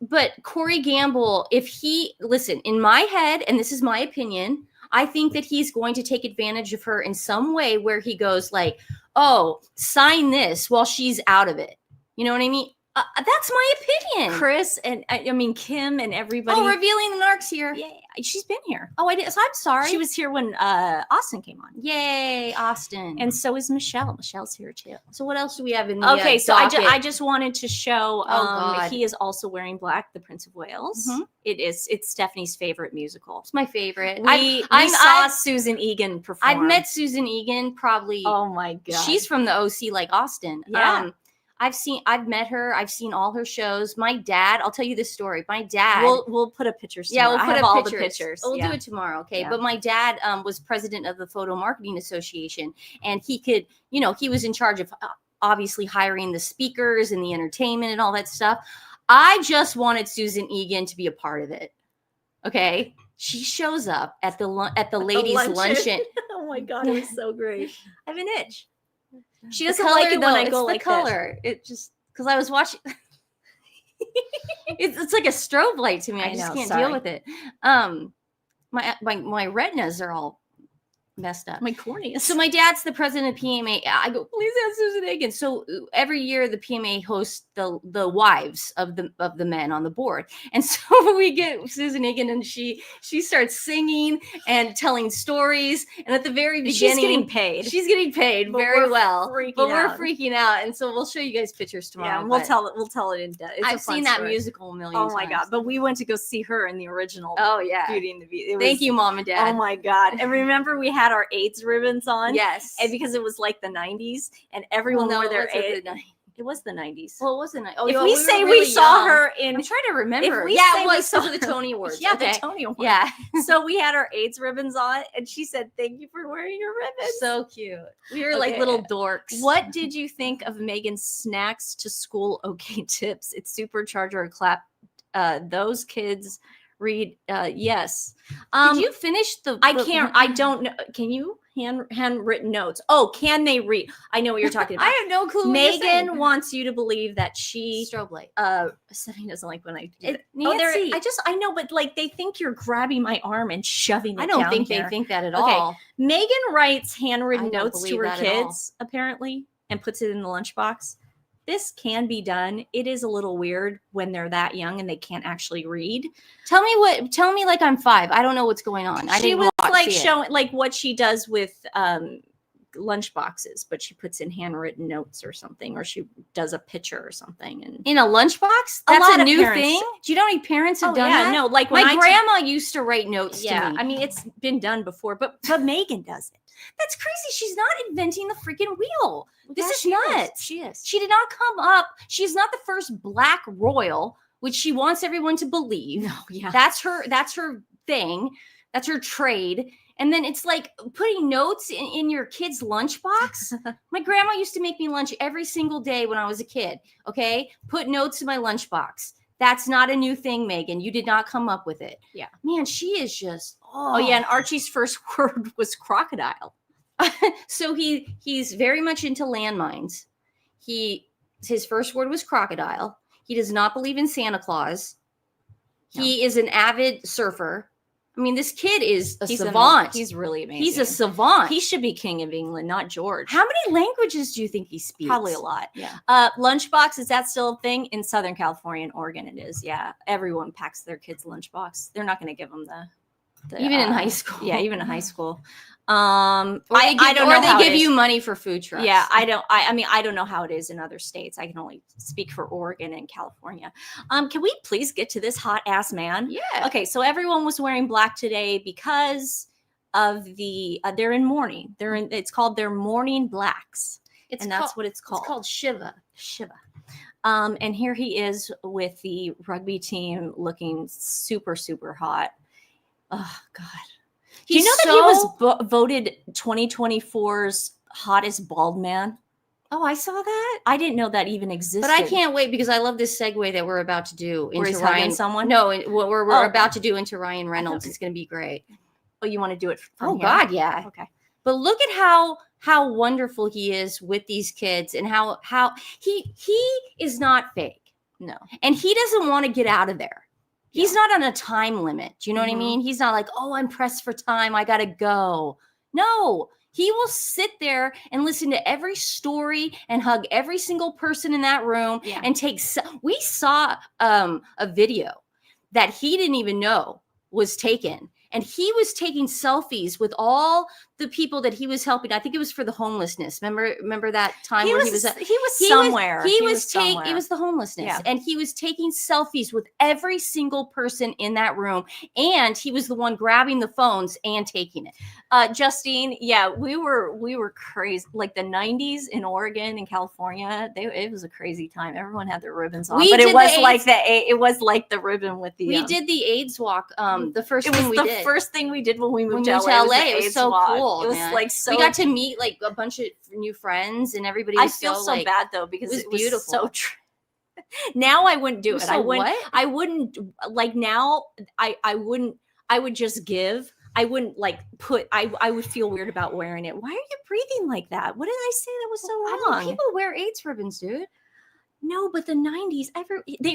But Corey Gamble, if he, listen, in my head, and this is my opinion, I think that he's going to take advantage of her in some way where he goes like, oh, sign this while she's out of it. You know what I mean? That's my opinion. Kris and I mean Kim and everybody. Oh, revealing the narcs here. Yeah, she's been here. Oh, I did. So I'm sorry. She was here when Austin came on. Yay, Austin. And so is Michelle. Michelle's here too. So what else do we have in the Okay, so docket? I just wanted to show God. he is also wearing black, the Prince of Wales. Mhm. It's Stephanie's favorite musical. It's my favorite. We saw Susan Egan perform. I've met Susan Egan probably. Oh my god. She's from the OC like Austin. Yeah. I've met her. I've seen all her shows. My dad, I'll tell you this story. My dad. We'll put up pictures. Yeah, we'll tomorrow. put I have up all pictures. the pictures. We'll do it tomorrow, okay? Yeah. But my dad was president of the Photo Marketing Association, and he could, he was in charge of obviously hiring the speakers and the entertainment and all that stuff. I just wanted Susan Egan to be a part of it. Okay, she shows up at the ladies' luncheon. Oh my god, it was so great. I have an itch. She doesn't color, like it when I it's go the like color. It just because I was watching. it's like a strobe light to me. I just can't deal with it. My retinas are all messed up. My corneas. So my dad's the president of PMA. I go, please have Susan Egan. So every year the PMA hosts the wives of the men on the board, and so we get Susan Egan, and she starts singing and telling stories. And at the very beginning, she's getting paid very well. But we're freaking out, and so we'll show you guys pictures tomorrow. Yeah, we'll tell it in depth. I've seen that musical a million times. Oh my god! But we went to go see her in the original. Oh yeah, Beauty and the Beast. Thank you, Mom and Dad. Oh my god! And remember, we had our AIDS ribbons on. Yes, and because it was like the '90s, and everyone wore their AIDS. It was the 90s. Well, it wasn't. Oh, if we say we saw her in, I'm trying to remember. It was because of the Tony Awards. Yeah, the Tony Awards. Yeah. So we had our AIDS ribbons on, and she said, "Thank you for wearing your ribbons." So cute. We were like little dorks. What did you think of Meghan's snacks to school? Okay, tips. It's supercharge or clap. Those kids read. Yes. Did you finish the? I can't. I don't know. Can you? Handwritten notes. Oh, can they read? I know what you're talking about. I have no clue. Meghan wants you to believe that she strobe light. Stephanie doesn't like when I do that. Nancy. I know, but like they think you're grabbing my arm and shoving it. I don't down think here. they think that at Okay. all. Meghan writes handwritten notes to her that kids apparently and puts it in the lunchbox. This can be done. It is a little weird when they're that young and they can't actually read. Tell me like I'm 5. I don't know what's going on. She was like showing like what she does with lunch boxes, but she puts in handwritten notes or something, or she does a picture or something. And in a lunchbox? That's a new thing? Do you know how many parents have done that? No, like my grandma used to write notes to me. I mean, it's been done before, but Meghan does it. That's crazy. She's not inventing the freaking wheel. This is nuts. She is. She did not come up. She's not the first black royal, which she wants everyone to believe. No, yeah. That's her thing. That's her trade. And then it's like putting notes in your kid's lunchbox. My grandma used to make me lunch every single day when I was a kid. Okay. Put notes in my lunchbox. That's not a new thing, Meghan. You did not come up with it. Yeah. Man, she is just, oh yeah. And Archie's first word was crocodile. So he's very much into landmines. His first word was crocodile. He does not believe in Santa Claus. No. He is an avid surfer. I mean, this kid is a savant. He's really amazing. He's a savant. He should be king of England, not George. How many languages do you think he speaks? Probably a lot. Yeah. Lunchbox, is that still a thing? In Southern California and Oregon, it is. Yeah. Everyone packs their kids' lunchbox. They're not going to give them the even in high school. Yeah, even in high school. I don't know. Or they give you money for food trucks. Yeah, I don't know how it is in other states. I can only speak for Oregon and California. Can we please get to this hot ass man? Yeah. Okay, so everyone was wearing black today because of they're in mourning. It's called their mourning blacks. That's what it's called. It's called Shiva. Shiva. And here he is with the rugby team looking super, super hot. Oh, God. Do you know that he was voted 2024's hottest bald man? Oh, I saw that. I didn't know that even existed. But I can't wait because I love this segue that we're about to do into Ryan. Someone? No, what we're about to do into Ryan Reynolds. It's going to be great. Oh, you want to do it from here? God, yeah. Okay. But look at how wonderful he is with these kids and how he is not fake. No. And he doesn't want to get out of there. He's not on a time limit. Do you know what I mean? He's not like, oh, I'm pressed for time. I got to go. No, he will sit there and listen to every story and hug every single person in that room and take. We saw a video that he didn't even know was taken. And he was taking selfies with all the people that he was helping. I think it was for the homelessness. Remember that time he where was somewhere. It was the homelessness. And he was taking selfies with every single person in that room. And he was the one grabbing the phones and taking it. Justine, we were crazy. Like the 90s in Oregon and California, it was a crazy time. Everyone had their ribbons on. It was like the ribbon with the We did the AIDS walk. The first thing we did. First thing we did when we moved to LA. It was so cool. It was man. like so. We got to meet like a bunch of new friends, and everybody was I feel so bad though because it was beautiful. So now I wouldn't do it. So I wouldn't like now. I wouldn't. I would just give. I wouldn't like put. I would feel weird about wearing it. Why are you breathing like that? What did I say that was so wrong? People wear AIDS ribbons, dude. No, but the 90s,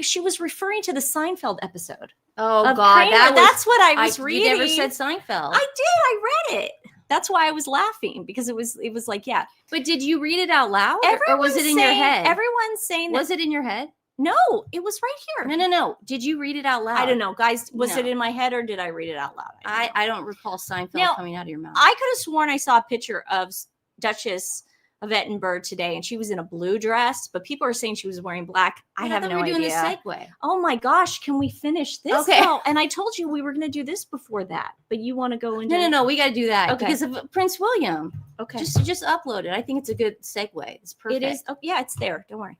she was referring to the Seinfeld episode. Oh, God. That's what I was reading. You never said Seinfeld. I did. I read it. That's why I was laughing because it was like, yeah. But did you read it out loud or was it in your head? Everyone's saying Was it in your head? No, it was right here. No. Did you read it out loud? I don't know. Guys, was it in my head or did I read it out loud? I don't recall Seinfeld coming out of your mouth. I could have sworn I saw a picture of Duchess of Edinburgh today, and she was in a blue dress, but people are saying she was wearing black. I have no idea. We're doing the segue. Oh my gosh, can we finish this? Okay. No, and I told you we were going to do this before that, but you want to go into No, we got to do that because of Prince William. Okay. Just upload it. I think it's a good segue. It's perfect. It is. Oh, yeah, it's there. Don't worry.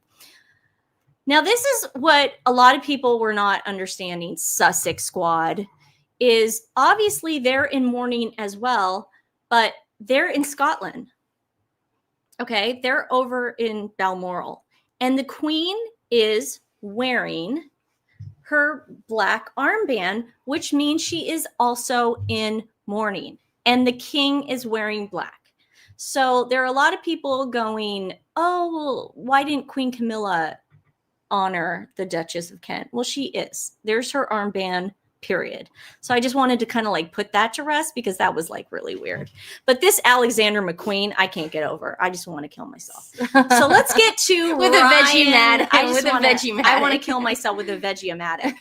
Now, this is what a lot of people were not understanding. Sussex Squad is obviously they're in mourning as well, but they're in Scotland. Okay, they're over in Balmoral. And the Queen is wearing her black armband, which means she is also in mourning. And the King is wearing black. So there are a lot of people going, oh, well, why didn't Queen Camilla honor the Duchess of Kent? Well, she is. There's her armband. Period. So I just wanted to kind of like put that to rest because that was like really weird. But this Alexander McQueen, I can't get over. I just want to kill myself. So let's get to with Ryan. A Veggie-matic. I want to kill myself with a Veggie-matic.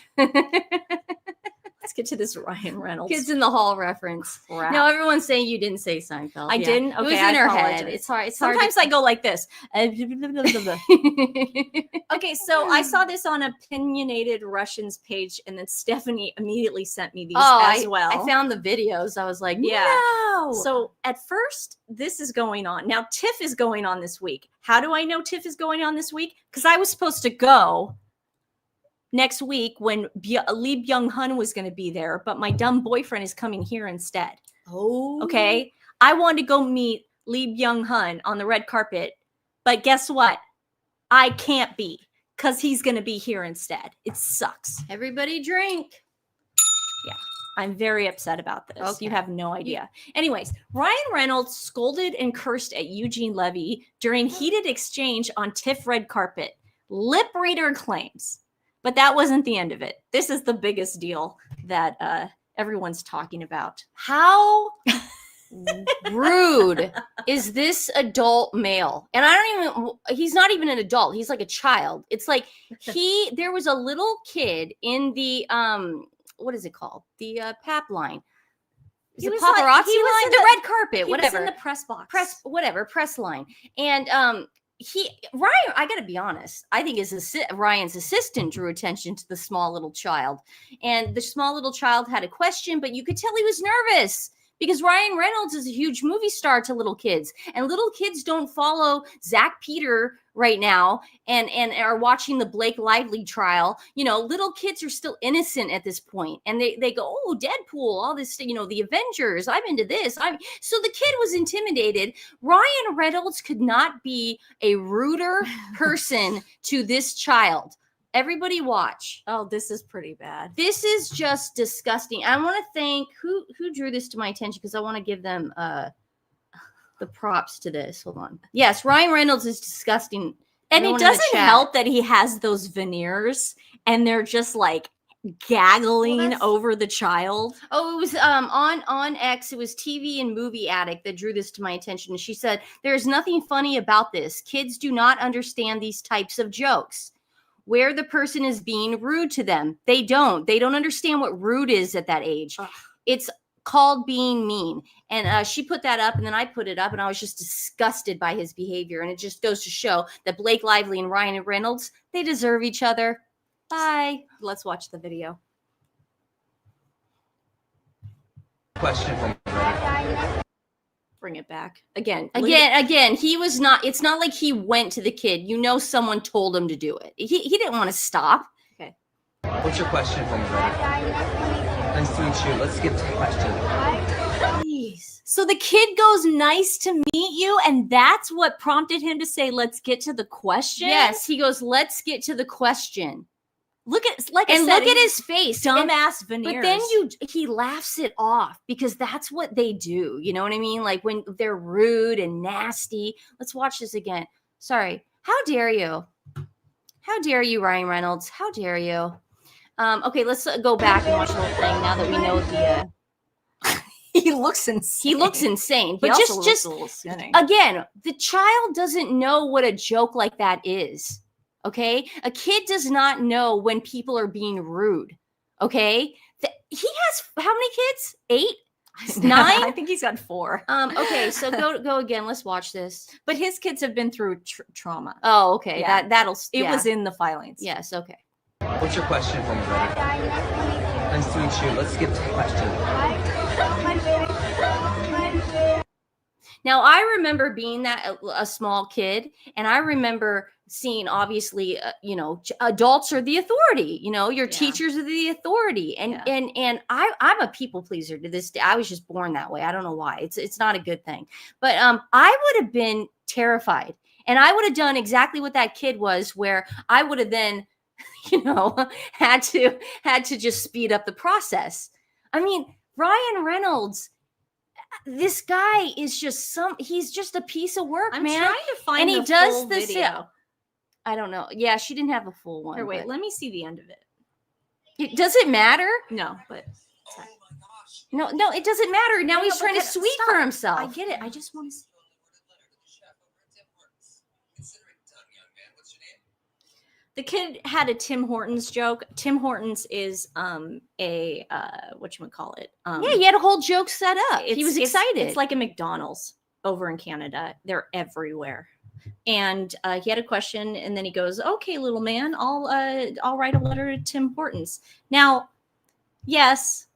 Let's get to this Ryan Reynolds. Kids in the Hall reference. Crap. No, everyone's saying you didn't say Seinfeld. I didn't? Okay, it was in her head. It's hard. Sometimes I go like this. Okay, so I saw this on Opinionated Russians page, and then Stephanie immediately sent me these as well. I found the videos. I was like, no. So at first, this is going on. Now, TIFF is going on this week. How do I know TIFF is going on this week? Because I was supposed to go next week when Lee Byung-hun was going to be there, but my dumb boyfriend is coming here instead. Oh. Okay. I wanted to go meet Lee Byung-hun on the red carpet, but guess what? I can't be because he's going to be here instead. It sucks. Everybody drink. Yeah. I'm very upset about this. Okay. You have no idea. Anyways, Ryan Reynolds scolded and cursed at Eugene Levy during heated exchange on TIFF red carpet. Lip reader claims. But that wasn't the end of it. This is the biggest deal that everyone's talking about. How rude is this adult male? And he's not even an adult. He's like a child. It's like there was a little kid in the, what is it called? The PAP line. Is it paparazzi line? The red carpet, whatever. He was in the press box. Press line. And, Ryan, I gotta be honest, I think Ryan's assistant drew attention to the small little child, and the small little child had a question, but you could tell he was nervous because Ryan Reynolds is a huge movie star to little kids, and little kids don't follow Zach Peter right now and are watching the Blake Lively trial, you know, little kids are still innocent at this point, and they go, oh, Deadpool, all this, you know, the Avengers, I'm into this. So the kid was intimidated. Ryan Reynolds could not be a ruder person to this child. Everybody watch. Oh, this is pretty bad. This is just disgusting. I want to thank who drew this to my attention, because I want to give them the props to this. Hold on. Yes, Ryan Reynolds is disgusting. And it doesn't help that he has those veneers and they're just like gaggling over the child. Oh, it was on X, it was TV and Movie Addict that drew this to my attention. And she said, there's nothing funny about this. Kids do not understand these types of jokes where the person is being rude to them. They don't understand what rude is at that age. Ugh. It's called being mean. And she put that up, and then I put it up, and I was just disgusted by his behavior. And it just goes to show that Blake Lively and Ryan Reynolds, they deserve each other. Bye. Let's watch the video. Question from bring it back again. He was not. It's not like he went to the kid. You know, someone told him to do it. He didn't want to stop. Okay. What's your question for me, brother? Nice to meet you. Let's get to the question. Jeez. So the kid goes, nice to meet you, and that's what prompted him to say, let's get to the question? Yes, he goes, let's get to the question. Look at look at his face, dumbass veneers. But then he laughs it off, because that's what they do. You know what I mean? Like when they're rude and nasty. Let's watch this again. Sorry. How dare you? How dare you, Ryan Reynolds? How dare you? Okay, let's go back and watch the whole thing now that we know the. He looks insane. He looks insane. But he just again, the child doesn't know what a joke like that is. Okay, a kid does not know when people are being rude. Okay, he has how many kids? 8, 9? I think he's got 4. Okay, so go again. Let's watch this. But his kids have been through trauma. Oh, okay. Yeah. That'll. It was in the filings. Yes. Okay. What's your question for me, brother? Nice to meet you. Let's get to the question. Now, I remember being a small kid, and I remember seeing, obviously, you know, adults are the authority. You know, your teachers are the authority, and I'm a people pleaser to this day. I was just born that way. I don't know why. It's not a good thing, but I would have been terrified, and I would have done exactly what that kid was, where I would have then, you know, had to just speed up the process. I mean, Ryan Reynolds. This guy is just he's just a piece of work, man. I'm trying to find and he the does full this. video. I don't know. Yeah, she didn't have a full one. Or wait, let me see the end of it. Does it matter? No, but no, it doesn't matter. Now he's trying to sweep for himself. I get it. I just want to see. The kid had a Tim Hortons joke. Tim Hortons is a whatchamacallit. Yeah, he had a whole joke set up. He was excited. It's like a McDonald's over in Canada. They're everywhere. And he had a question, and then he goes, "Okay, little man, I'll write a letter to Tim Hortons." Now, yes,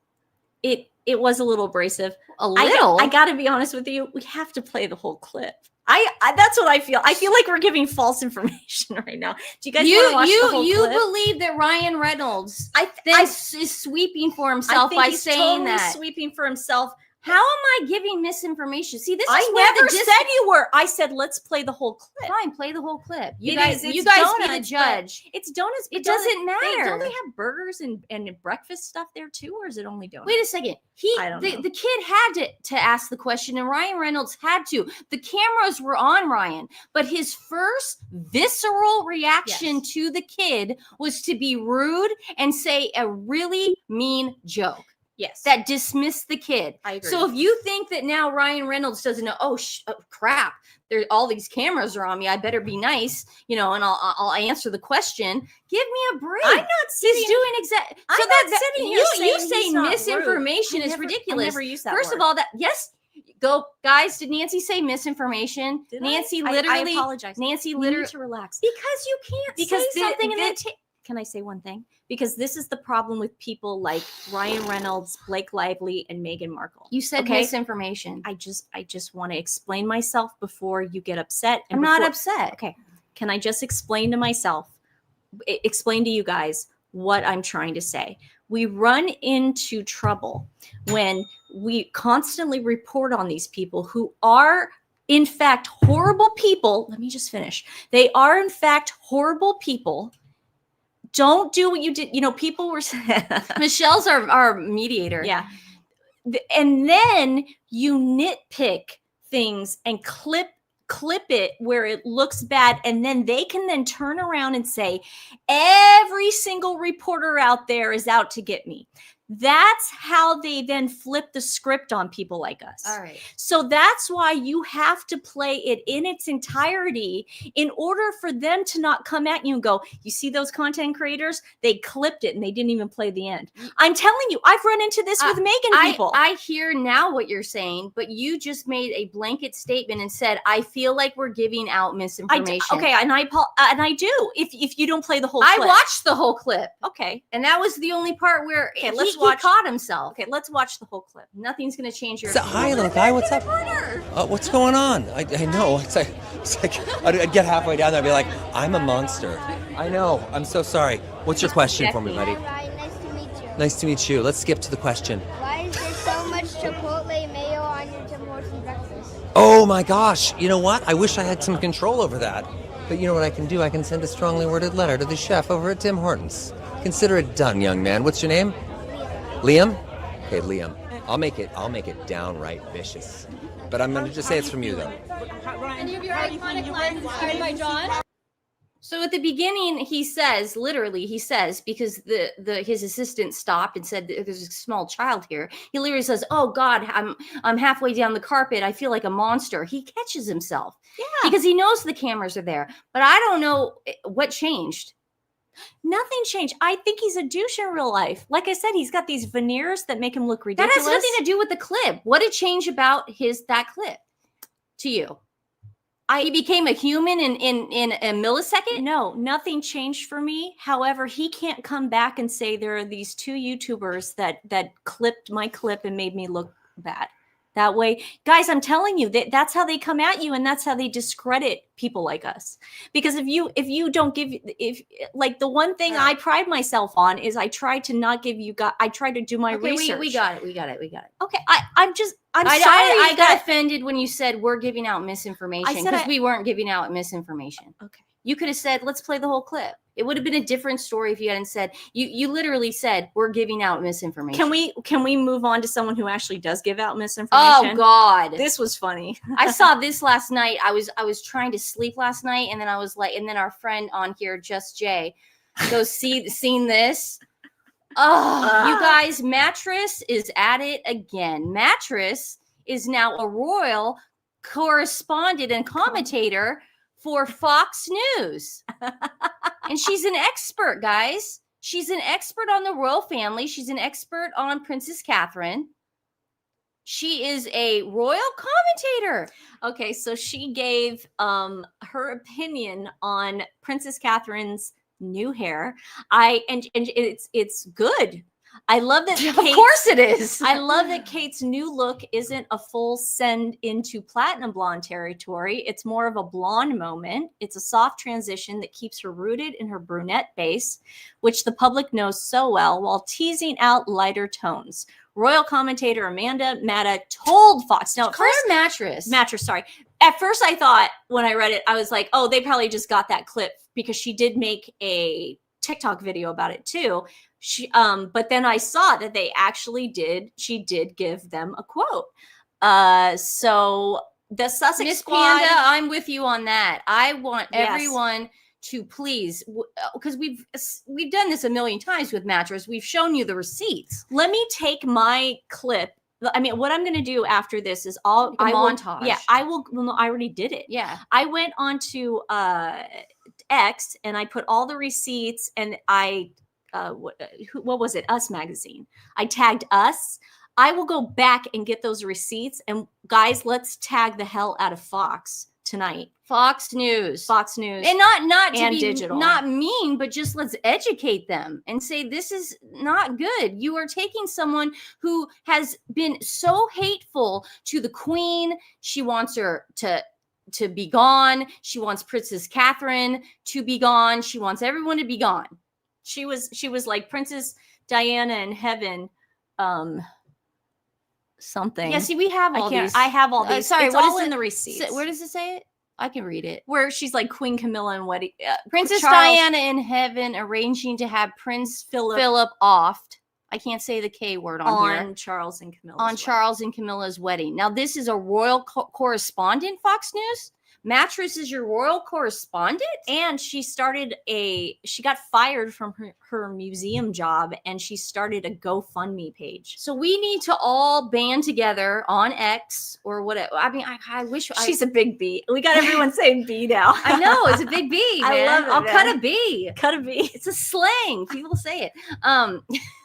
it was a little abrasive. A little. I got to be honest with you. We have to play the whole clip. I that's what I feel. I feel like we're giving false information right now. Do you guys want to watch the whole clip? You believe that Ryan Reynolds is sweeping for himself by saying totally that? Sweeping for himself. How am I giving misinformation? See, this is I never said you were. I said let's play the whole clip. Fine, play the whole clip. You guys be donuts, the judge. It's donuts. It doesn't matter. Don't they have burgers and breakfast stuff there too, or is it only donuts? Wait a second. The kid had to ask the question, and Ryan Reynolds had to. The cameras were on Ryan, but his first visceral reaction to the kid was to be rude and say a really mean joke. Yes. That dismissed the kid. I agree. So if you think that now Ryan Reynolds doesn't know, oh crap, there all these cameras are on me, I better be nice, you know, and I'll answer the question. Give me a break. I'm not sitting. He's doing exactly. So I'm not sitting here you saying say misinformation is ridiculous. I never use that First word. of all, go guys. Did Nancy say misinformation? Did Nancy I? literally. I apologize. Nancy you literally need to relax because you can't say something and then Can I say one thing? Because this is the problem with people like Ryan Reynolds, Blake Lively, and Meghan Markle. You said misinformation. I just want to explain myself before you get upset. I'm not upset. Okay. can I just explain to you guys what I'm trying to say? We run into trouble when we constantly report on these people who are in fact horrible people. Let me just finish. They are in fact horrible people. Don't do what you did. You know, people were Michelle's our mediator. Yeah. And then you nitpick things and clip it where it looks bad, and then they can then turn around and say every single reporter out there is out to get me. That's how they then flip the script on people like us. All right. So that's why you have to play it in its entirety in order for them to not come at you and go, you see those content creators? They clipped it and they didn't even play the end. I'm telling you, I've run into this with Meghan people. I hear now what you're saying, but you just made a blanket statement and said, I feel like we're giving out misinformation. Okay, and I do. If you don't play the whole clip. I watched the whole clip. Okay. And that was the only part where he watch. caught himself. Okay, let's watch the whole clip. Nothing's going to change your. Hi, little guy. What's up? What's going on? I know. It's like I'd get halfway down there and be like, I'm a monster. I know. I'm so sorry. What's your question for me, buddy? Ryan, nice to meet you. Nice to meet you. Let's skip to the question. Why is there so much Chipotle mayo on your Tim Hortons breakfast? Oh my gosh. You know what? I wish I had some control over that. But you know what I can do? I can send a strongly worded letter to the chef over at Tim Hortons. Consider it done, young man. What's your name? Liam? Okay, Liam. I'll make it downright vicious. But I'm gonna just say it's from you, though. Any of your iconic lines inspired by John? So at the beginning, he says, because his assistant stopped and said there's a small child here. He literally says, "Oh God, I'm halfway down the carpet. I feel like a monster." He catches himself, because he knows the cameras are there. But I don't know what changed. Nothing changed. I think he's a douche in real life. Like I said, he's got these veneers that make him look ridiculous. That has nothing to do with the clip. What did change about that clip to you? He became a human in a millisecond? No, nothing changed for me. However, he can't come back and say there are these two YouTubers that clipped my clip and made me look bad. That way, guys, I'm telling you, that's how they come at you, and that's how they discredit people like us. Because if you don't give, like, the one thing I pride myself on is I try to not give you guys. I try to do my research. We got it. Okay, I'm sorry. I got offended when you said we're giving out misinformation, because we weren't giving out misinformation. Okay. You could have said, let's play the whole clip. It would have been a different story if you hadn't said, you literally said, we're giving out misinformation. Can we move on to someone who actually does give out misinformation? Oh God. This was funny. I saw this last night. I was trying to sleep last night, and then I was like, and then our friend on here, Just Jay, goes, seen this? Oh, you guys, Mattress is at it again. Mattress is now a royal correspondent and commentator for Fox News. And she's an expert, guys. She's an expert on the royal family. She's an expert on Princess Catherine. She is a royal commentator. Okay, so she gave her opinion on Princess Catherine's new hair. And it's good. I love that. Of course it is. I love that Kate's new look isn't a full send into platinum blonde territory. It's more of a blonde moment. It's a soft transition that keeps her rooted in her brunette base, which the public knows so well, while teasing out lighter tones. Royal commentator Amanda Matta told Fox. Now, Call her Mattress. Sorry. At first, I thought when I read it, I was like, oh, they probably just got that clip, because she did make a TikTok video about it too. But then I saw that they actually did. She did give them a quote. So the Sussex Miss Squad. Panda, I'm with you on that. I want everyone to please, because we've done this a million times with Mattress. We've shown you the receipts. Let me take my clip. I mean, what I'm going to do after this is montage. I will. Well, I already did it. Yeah. I went onto X and I put all the receipts, and what was it? Us magazine. I tagged Us. I will go back and get those receipts. And guys, let's tag the hell out of Fox tonight. Fox News. And not to be digital. Not mean, but just let's educate them and say, this is not good. You are taking someone who has been so hateful to the Queen. She wants her to to be gone. She wants Princess Catherine to be gone. She wants everyone to be gone. She was like Princess Diana in heaven. Something. Yeah, see, we have all these. I have all these. Sorry, it's what all is in it? the receipts. Where does it say it? I can read it. Where she's like Queen Camilla and wedding. Princess Diana in heaven arranging to have Prince Philip offed. I can't say the K word on here. Charles and Camilla's on Charles and Camilla's wedding. Now, this is a royal correspondent, Fox News. Mattress is your royal correspondent? And she got fired from her museum job, and she started a GoFundMe page. So we need to all band together on X or whatever. I mean, I wish she's a big B. We got everyone saying B now. I know, it's a big B, man. I love it, I'll man. cut a B. Cut a B. It's a slang. People say it.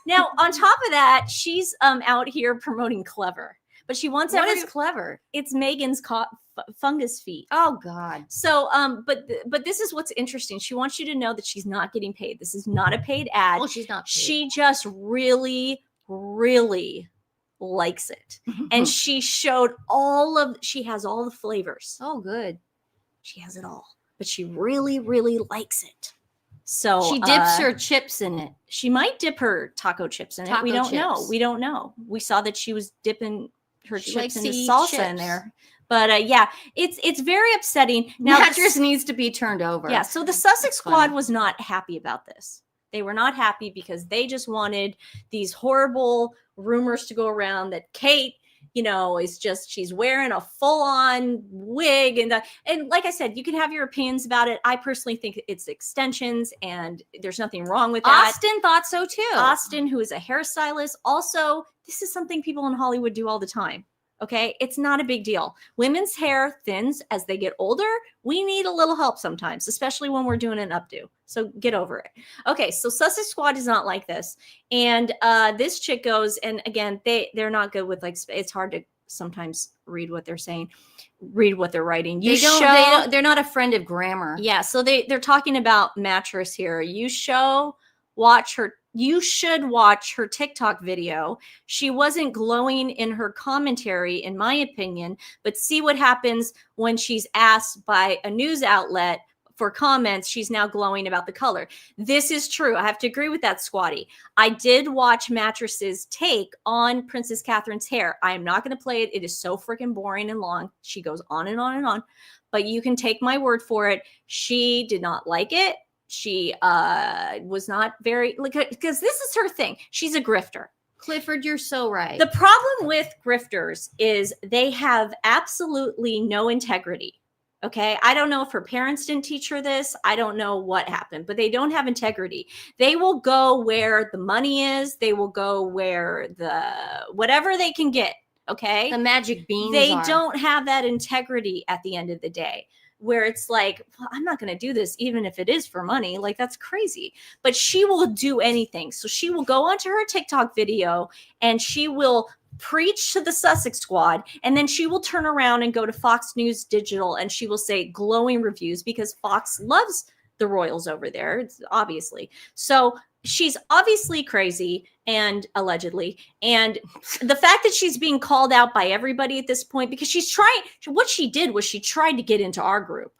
Now, on top of that, she's out here promoting Clever. But she wants what is Clever? It's Meghan's fungus feet. Oh God. So, but this is what's interesting. She wants you to know that she's not getting paid. This is not a paid ad. Oh, she's not paid. She just really, really likes it. And she showed she has all the flavors. Oh, good. She has it all. But she really, really likes it. So she dips her chips in it. She might dip her taco chips in it. We don't know. We don't know. We saw that she was dipping her chips into salsa in there. But yeah, it's very upsetting. Now, mattress needs to be turned over. Yeah, so the Sussex Squad was not happy about this. They were not happy because they just wanted these horrible rumors to go around that Kate, she's wearing a full-on wig. And like I said, you can have your opinions about it. I personally think it's extensions, and there's nothing wrong with that. Austin thought so too. Austin, who is a hairstylist. Also, this is something people in Hollywood do all the time. Okay, it's not a big deal. Women's hair thins as they get older. We need a little help sometimes, especially when we're doing an updo. So get over it. Okay, so Sussex Squad is not like this. And this chick goes, and again, they're not good with it's hard to sometimes read what they're saying, read what they're writing. They're not a friend of grammar. Yeah, so they're talking about mattress here. You should watch her TikTok video. She wasn't glowing in her commentary, in my opinion, but see what happens when she's asked by a news outlet for comments. She's now glowing about the color. This is true. I have to agree with that, Squatty. I did watch Mattress's take on Princess Catherine's hair. I am not going to play it. It is so freaking boring and long. She goes on and on and on, but you can take my word for it. She did not like it. She was not very, because this is her thing. She's a grifter. Clifford, you're so right. The problem with grifters is they have absolutely no integrity. Okay. I don't know if her parents didn't teach her this. I don't know what happened, but they don't have integrity. They will go where the money is. They will go where whatever they can get. Okay. The magic beans. They don't have that integrity at the end of the day, where it's like, well, I'm not going to do this, even if it is for money. Like, that's crazy. But she will do anything. So she will go onto her TikTok video and she will preach to the Sussex Squad. And then she will turn around and go to Fox News Digital and she will say glowing reviews, because Fox loves the royals over there, obviously. So she's obviously crazy, and allegedly, and the fact that she's being called out by everybody at this point, because what she did was she tried to get into our group.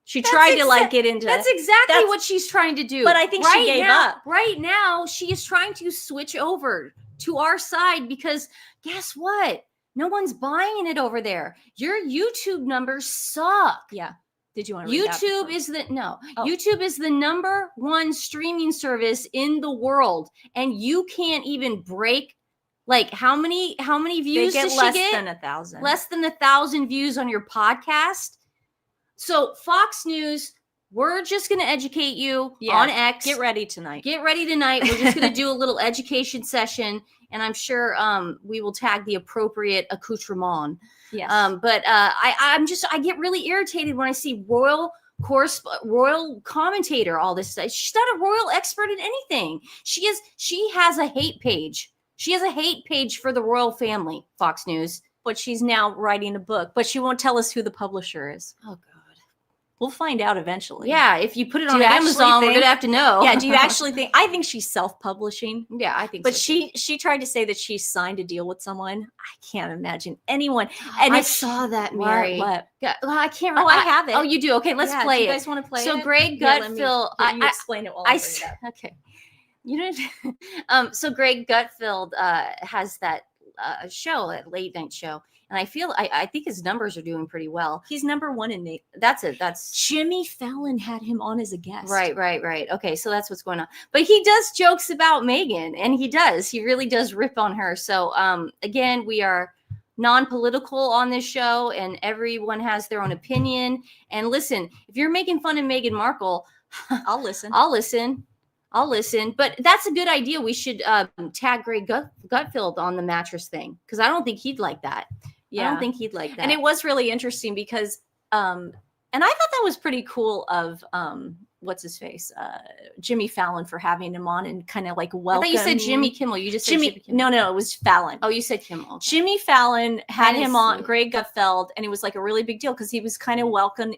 She tried to get into. That's exactly what she's trying to do. But I think she gave up. Right now, she is trying to switch over to our side, because guess what? No one's buying it over there. Your YouTube numbers suck. Yeah. Did you want to read YouTube YouTube is the #1 streaming service in the world, and you can't even break, like, how many views does she get? Less than 1,000. Less than 1,000 views on your podcast. So Fox News, we're just going to educate you on X. Get ready tonight. We're just going to do a little education session, and I'm sure we will tag the appropriate accoutrement. Yes. But I get really irritated when I see royal commentator, all this stuff. She's not a royal expert in anything. She has a hate page. She has a hate page for the royal family, Fox News. But she's now writing a book, but she won't tell us who the publisher is. Oh, God. We'll find out eventually. Yeah, if you put it Do on you actually Amazon, we're think- gonna have to know. Yeah, do you actually think? I think she's self-publishing. Yeah, I think But so. she tried to say that she signed a deal with someone. I can't imagine anyone. And I if saw that, what- Mary. What? Yeah, well, I can't Oh, remember. I have it. Oh, you do? Okay, let's Yeah, play do you it. guys want to play So it? Greg Yeah, let me- Gutfeld, you explain it while I bring it up. okay. You know, so Greg Gutfeld has that show, that late night show, and I think his numbers are doing pretty well. He's number one in Nate. That's it. That's Jimmy Fallon had him on as a guest. right. Okay, so that's what's going on. But he does jokes about Meghan, and he really does rip on her. So again, we are non-political on this show, and everyone has their own opinion. And listen, if you're making fun of Meghan Markle, I'll listen. I'll listen. But that's a good idea. We should tag Greg Gutfeld on the mattress thing, because I don't think he'd like that. Yeah. I don't think he'd like that. And it was really interesting because, and I thought that was pretty cool of, what's his face? Jimmy Fallon, for having him on and kind of like I welcoming. thought you said Jimmy Kimmel. You just said Jimmy. Jimmy Kimmel. No, it was Fallon. Oh, you said Kimmel. Okay. Jimmy Fallon had him on, Honestly. Greg Gutfeld, and it was like a really big deal because he was kind of welcome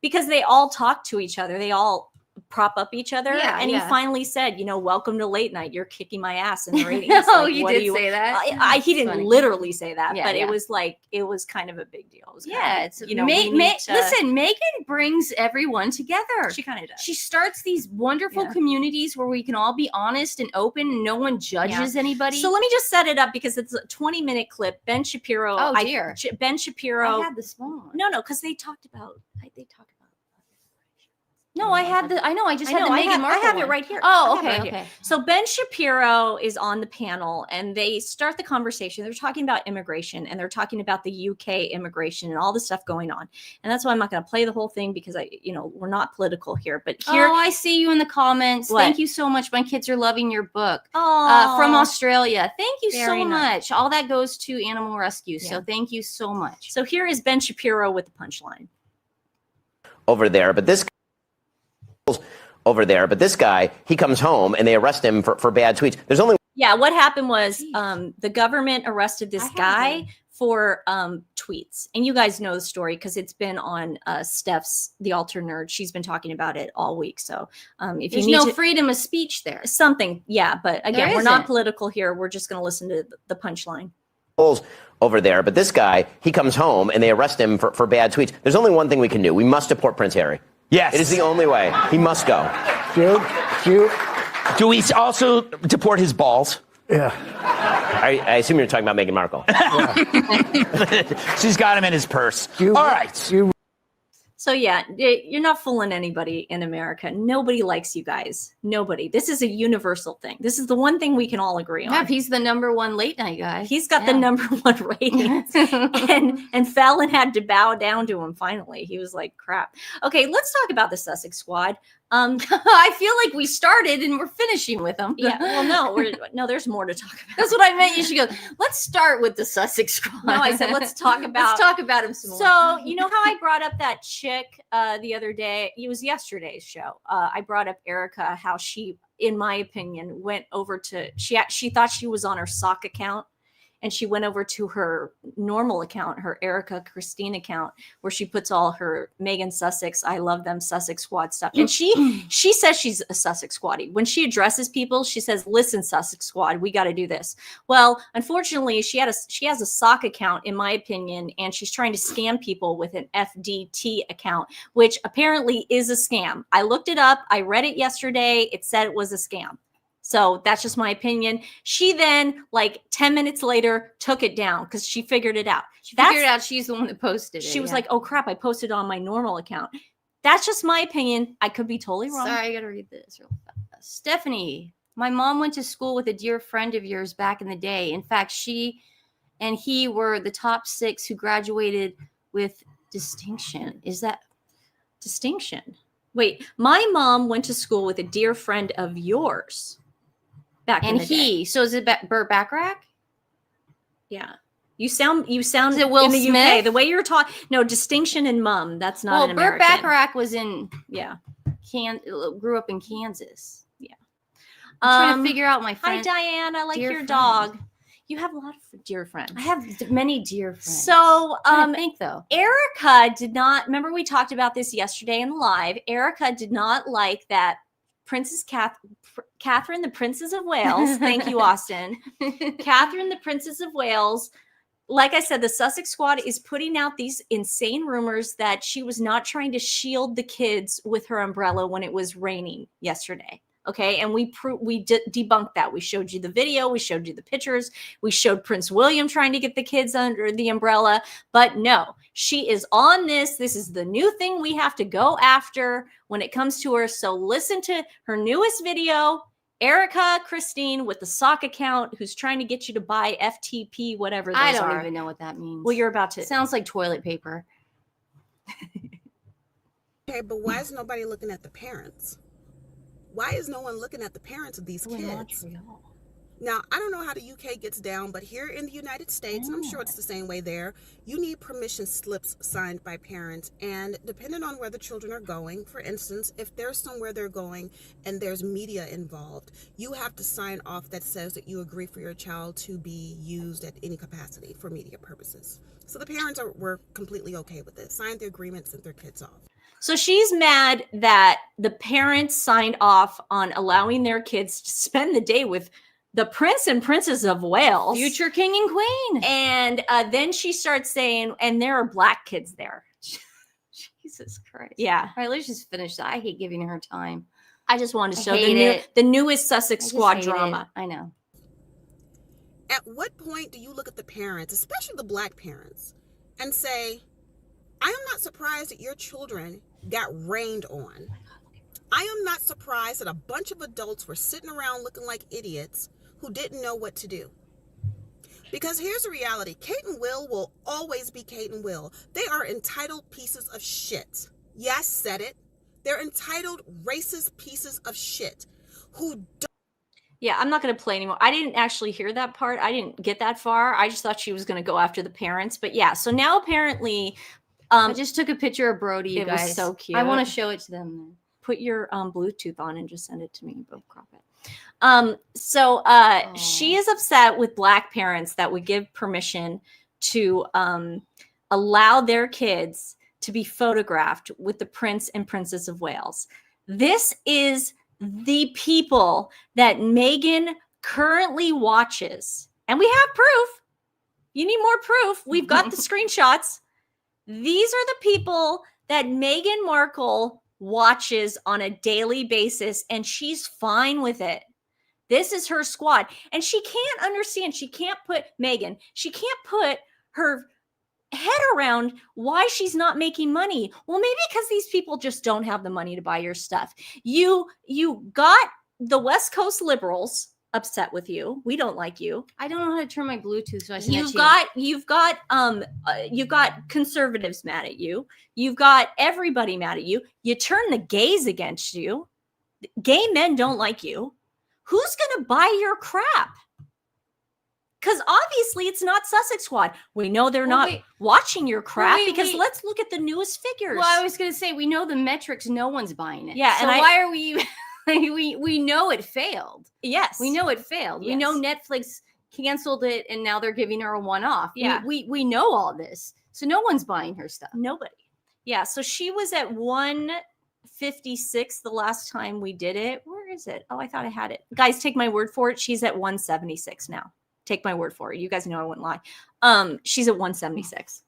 because they all talk to each other. They all prop up each other. Yeah, and yeah. he finally said, welcome to late night. You're kicking my ass in the ratings. Oh, Like, you what did do you say that. He didn't Funny. literally say that, Yeah, but yeah. it was like, it was kind of a big deal. It was kind Yeah, of, it's we need to- listen, Meghan brings everyone together. She kind of does. She starts these wonderful Yeah. communities where we can all be honest and open and no one judges anybody. So let me just set it up because it's a 20-minute clip. Ben Shapiro. Oh, dear. Ben Shapiro. I had the small one. No, because they talked about. No, I had the. I know. I just I had know, the I Meghan have- Markle I have it one. right here. Oh, I have it okay, right here. okay. So Ben Shapiro is on the panel and they start the conversation. They're talking about immigration and they're talking about the UK immigration and all the stuff going on. And that's why I'm not going to play the whole thing because we're not political here. But here, Oh, I see you in the comments. What? Thank you so much. My kids are loving your book. oh, From Australia. Thank you so Very nice. much. All that goes to animal rescue. So Yeah. thank you so much. So here is Ben Shapiro with the punchline. Over there, but this guy, he comes home and they arrest him for bad tweets. There's only Yeah, what happened was Jeez. the government arrested this I have guy it. for tweets. And you guys know the story because it's been on Steph's The Alter Nerd. She's been talking about it all week. So if There's you need no to, freedom of speech there. something, yeah. But again, There we're not isn't. political here. We're just going to listen to the punchline. holes over there, but this guy, he comes home and they arrest him for bad tweets. There's only one thing we can do. We must deport Prince Harry. Yes. It is the only way. He must go. Do we also deport his balls? Yeah. I assume you're talking about Meghan Markle. She's got him in his purse. All right. So yeah, you're not fooling anybody in America. Nobody likes you guys. Nobody. This is a universal thing. This is the one thing we can all agree on. Yeah, he's the #1 late night guy. He's got the #1 ratings. and Fallon had to bow down to him finally. He was like, crap. Okay, let's talk about the Sussex Squad. I feel like we started and we're finishing with them. Yeah, well, no, there's more to talk about. That's what I meant. You should go, let's start with the Sussex Squad. No, I said, let's talk about him some more. So, you know how I brought up that chick the other day? It was yesterday's show. I brought up Erica, how she, in my opinion, went over to, she thought she was on her sock account. And she went over to her normal account, her Erica Christine account, where she puts all her Meghan Sussex, I love them, Sussex Squad stuff. And she says she's a Sussex Squaddy. When she addresses people, she says, listen, Sussex Squad, we got to do this. Well, unfortunately, she has a sock account, in my opinion, and she's trying to scam people with an FDT account, which apparently is a scam. I looked it up. I read it yesterday. It said it was a scam. So that's just my opinion. She then, like 10 minutes later, took it down because she figured it out. she figured out she's the one that posted it. She was like, oh crap, I posted it on my normal account. That's just my opinion. I could be totally wrong. Sorry, I got to read this real fast. Stephanie, my mom went to school with a dear friend of yours back in the day. In fact, she and he were the top 6 who graduated with distinction. Is that Distinction? Wait, my mom went to school with a dear friend of yours. Back in the day. So is it Burt Bacharach? Yeah. You sound Is it Will in the Smith? UK. The way you're talking, no, distinction and mum. That's not an Burt American. Bacharach was in Yeah. grew up in Kansas. Yeah. I'm trying to figure out my Hi, friend. Diane. I like dear your friend. dog. You have a lot of dear friends. I have many dear friends. So, I think though, Erica did not, remember we talked about this yesterday in live. Erica did not like that Catherine, the Princess of Wales. Thank you, Austin. Catherine, the Princess of Wales. Like I said, the Sussex Squad is putting out these insane rumors that she was not trying to shield the kids with her umbrella when it was raining yesterday. Okay, and we debunked that. We showed you the video, we showed you the pictures, we showed Prince William trying to get the kids under the umbrella. But no, she is on this. This is the new thing we have to go after when it comes to her. So listen to her newest video, Erica Christine with the sock account, who's trying to get you to buy FTP, whatever those are. I don't even know what that means. Well, you're about to. It sounds like toilet paper. Okay, but why is nobody looking at the parents? Why is no one looking at the parents of these kids? Now, I don't know how the UK gets down, but here in the United States, I'm sure it's the same way there, you need permission slips signed by parents. And depending on where the children are going, for instance, if there's somewhere they're going and there's media involved, you have to sign off that says that you agree for your child to be used at any capacity for media purposes. So the parents were completely okay with this, signed the agreement, sent their kids off. So she's mad that the parents signed off on allowing their kids to spend the day with the Prince and Princess of Wales. Future king and queen. And then she starts saying, and there are black kids there. Jesus Christ. Yeah. All right, let's just finish that. I hate giving her time. I just wanted to show hate the newest Sussex Squad drama. I know. At what point do you look at the parents, especially the black parents, and say, I am not surprised that your children got rained on. I am not surprised that a bunch of adults were sitting around looking like idiots who didn't know what to do. Because here's the reality. Kate and will always be Kate and Will. They are entitled pieces of shit. Yes, said it. They're entitled racist pieces of shit who don't. Yeah, I'm not going to play anymore. I didn't actually hear that part. I didn't get that far. I just thought she was going to go after the parents. But yeah, so now apparently... I just took a picture of Brody, you guys. It was so cute. I want to show it to them. Put your Bluetooth on and just send it to me. Both crop it. She is upset with black parents that would give permission to allow their kids to be photographed with the Prince and Princess of Wales. This is the people that Meghan currently watches. And we have proof. You need more proof. We've got the screenshots. These are the people that Meghan Markle watches on a daily basis, and she's fine with it. This is her squad. And she can't understand. She can't put her head around why she's not making money. Well, maybe because these people just don't have the money to buy your stuff. You got the West Coast liberals upset with you. We don't like you. I don't know how to turn my Bluetooth, so you've got conservatives mad at you. You've got everybody mad at you. You turn the gays against you. Gay men don't like you. Who's gonna buy your crap? Because obviously it's not Sussex Squad. We know they're not watching your crap because let's look at the newest figures. Well, I was gonna say we know the metrics. No one's buying it. Yeah, so why are we? we know it failed. Yes. We know it failed. Yes. We know Netflix canceled it and now they're giving her a one-off. Yeah. We know all this. So no one's buying her stuff. Nobody. Yeah. So she was at 156 the last time we did it. Where is it? Oh, I thought I had it. Guys, take my word for it. She's at 176 now. Take my word for it. You guys know I wouldn't lie. She's at 176.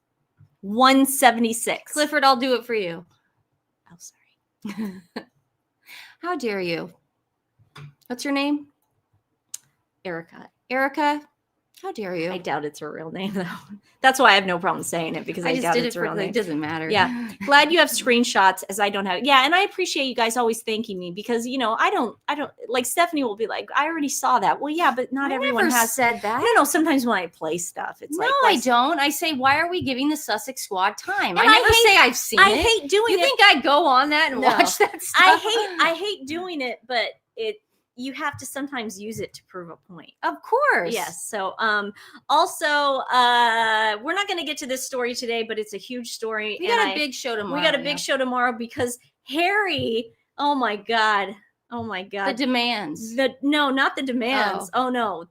176. Clifford, I'll do it for you. Oh, sorry. How dare you? What's your name? Erica. Erica, how dare you? I doubt it's her real name, though. That's why I have no problem saying it, because I doubt it's her real name. It doesn't matter. Yeah. Glad you have screenshots, as I don't have. Yeah, and I appreciate you guys always thanking me, because, you know, I don't like, Stephanie will be like, I already saw that. Well, yeah, but not everyone has said that. No, sometimes when I play stuff, it's no, like, I don't. I say, why are we giving the Sussex Squad time? And I never say I've seen it. I hate doing it. You think I go on that and watch that stuff? I hate doing it, but you have to sometimes use it to prove a point. Of course. Yes. So also we're not going to get to this story today, but it's a huge story. We got a big show tomorrow. We got a big show tomorrow because Harry, oh my God, Oh my God. The demands. No, not the demands. Oh no.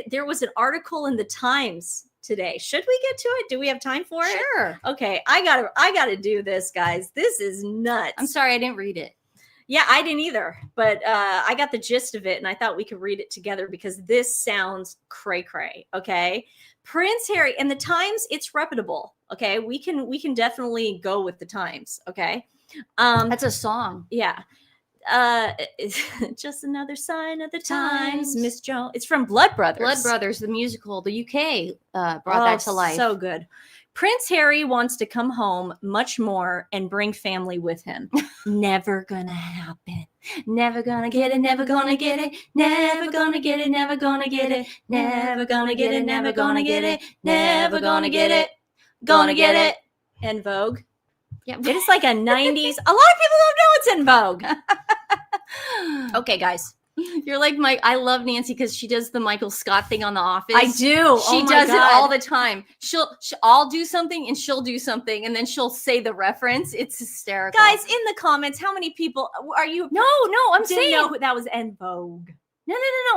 There was an article in the Times today. Should we get to it? Do we have time for it? Sure. Okay. I gotta do this, guys. This is nuts. I'm sorry I didn't read it. Yeah, I didn't either, but I got the gist of it, and I thought we could read it together because this sounds cray-cray, okay? Prince Harry, and the Times, it's reputable, okay? We can definitely go with the Times, okay? That's a song. Yeah. Just another sign of the times, Miss Jones. It's from Blood Brothers. Blood Brothers, the musical, the UK brought that to life. So good. Prince Harry wants to come home much more and bring family with him. Never gonna happen. Never gonna get it, never gonna get it. Never gonna get it, never gonna get it. Never gonna get it, never gonna get it. Never gonna get it. Gonna get it. En Vogue. Yeah. It is like a 90s. A lot of people don't know it's En Vogue. Okay, guys. You're like I love Nancy because she does the Michael Scott thing on The Office. I do. She does it all the time. I'll do something and she'll do something and then she'll say the reference. It's hysterical. Guys, in the comments, how many people are you? No, I'm saying know that was En Vogue. No.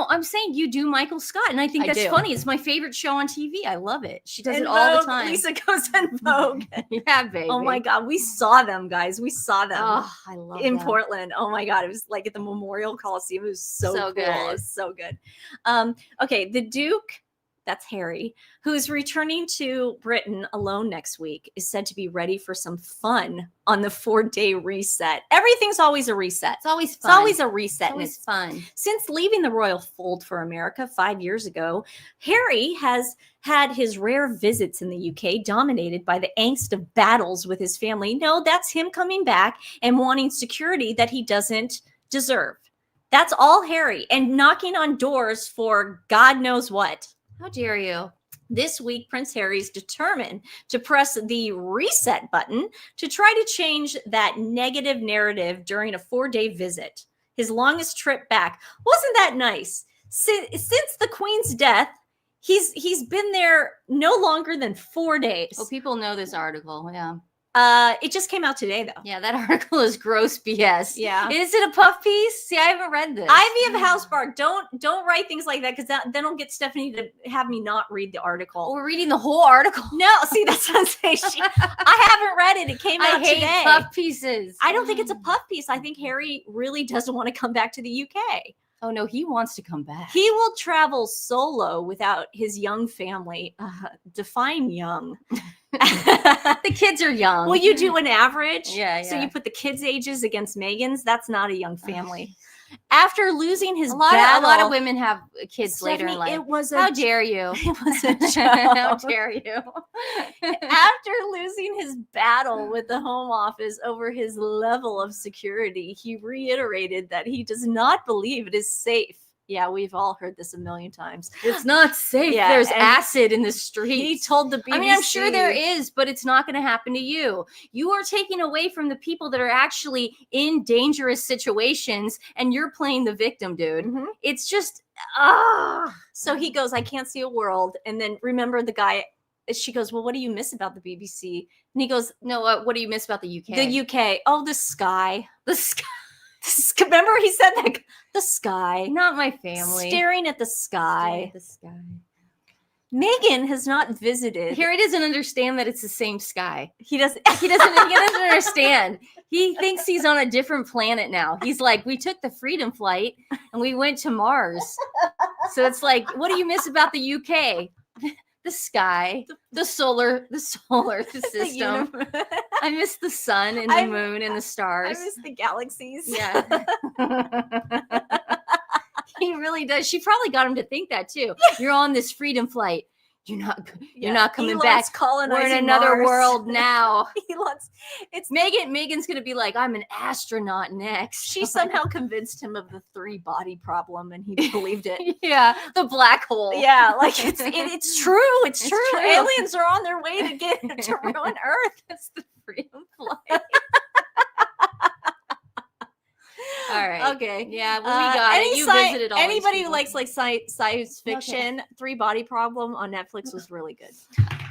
I'm saying you do Michael Scott, and I think that's funny. It's my favorite show on TV. I love it. She does it all the time. Lisa goes En Vogue. Yeah, baby. Oh my God, we saw them, guys. We saw them. Oh, I love in them. Portland. Oh my God, it was like at the Memorial Coliseum. It was so cool. Good. It was so good. Okay, the Duke. That's Harry, who's returning to Britain alone next week, is said to be ready for some fun on the 4-day reset. Everything's always a reset. It's always fun. It's always a reset. It's always fun. Since leaving the royal fold for America 5 years ago, Harry has had his rare visits in the UK dominated by the angst of battles with his family. No, that's him coming back and wanting security that he doesn't deserve. That's all Harry, and knocking on doors for God knows what. How dare you? This week, Prince Harry's determined to press the reset button to try to change that negative narrative during a 4-day visit. His longest trip back. Wasn't that nice? Since the Queen's death, he's been there no longer than 4 days. Well, people know this article. Yeah. It just came out today, though. Yeah, that article is gross BS. Yeah. Is it a puff piece? See, I haven't read this. Ivy of Housebark, don't write things like that because then I'll get Stephanie to have me not read the article. We're reading the whole article. No, see, that's what I'm saying. I haven't read it. It came out today. I hate puff pieces. I don't think it's a puff piece. I think Harry really doesn't want to come back to the UK. Oh, no, he wants to come back. He will travel solo without his young family. Define young. The kids are young. Well, you do an average. Yeah. So you put the kids' ages against Meghan's. That's not a young family. After losing his a battle, lot of women have kids Stephanie, later in life. It was How dare you? It was a joke. How dare you? After losing his battle with the Home Office over his level of security, he reiterated that he does not believe it is safe. Yeah, we've all heard this a million times. It's not safe. Yeah, There's acid in the streets. He told the BBC. I mean, I'm sure there is, but it's not going to happen to you. You are taking away from the people that are actually in dangerous situations, and you're playing the victim, dude. Mm-hmm. It's just, So he goes, I can't see a world. And then remember the guy, she goes, well, what do you miss about the BBC? And he goes, no, what do you miss about the UK? The UK. Oh, the sky. The sky. Remember he said that? The sky. Not my family. Staring at the sky. Meghan has not visited. Harry doesn't understand that it's the same sky. He doesn't understand. He thinks he's on a different planet now. He's like, we took the Freedom Flight and we went to Mars. So it's like, what do you miss about the UK? The sky, the solar system. I miss the sun and the moon and the stars. I miss the galaxies. Yeah. He really does. She probably got him to think that too. You're on this Freedom Flight. You're not coming Elon's back. Colonizing We're in another Mars. world now. It's Meghan's gonna be like, I'm an astronaut next. She somehow convinced him of the 3-body problem, and he believed it. Yeah, the black hole. Yeah, like it's true. It's true. Aliens are on their way to ruin Earth. It's the Freedom Flight. All right. Okay. Yeah, well, we got it. You visited all anybody these who likes like science fiction, 3-body problem on Netflix was really good.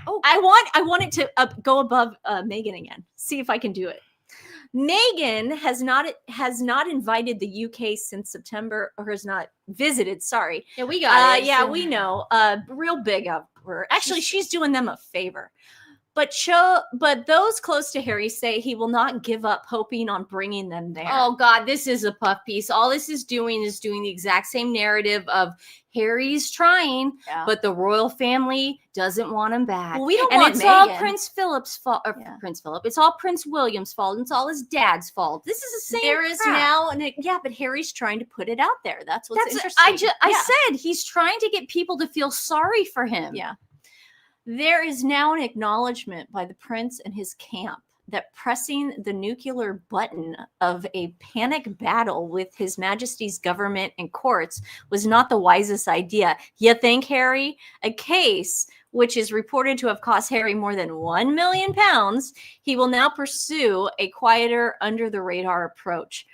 Oh, I want it to go above Meghan again. See if I can do it. Meghan has not invited the UK since September, or has not visited. Sorry. Yeah, we got it. Yeah, we know. Real big of her. Actually, she's doing them a favor. But those close to Harry say he will not give up hoping on bringing them there. Oh God, this is a puff piece. All this is doing the exact same narrative of Harry's trying, but the royal family doesn't want him back. Well, we don't and want it's Meghan. all Prince Philip's fault. Prince Philip. It's all Prince William's fault. And it's all his dad's fault. This is the same. There is now, but Harry's trying to put it out there. That's what's interesting. I said he's trying to get people to feel sorry for him. Yeah. There is now an acknowledgement by the prince and his camp that pressing the nuclear button of a panic battle with His Majesty's government and courts was not the wisest idea. You think, Harry? A case which is reported to have cost Harry more than £1 million, he will now pursue a quieter, under-the-radar approach.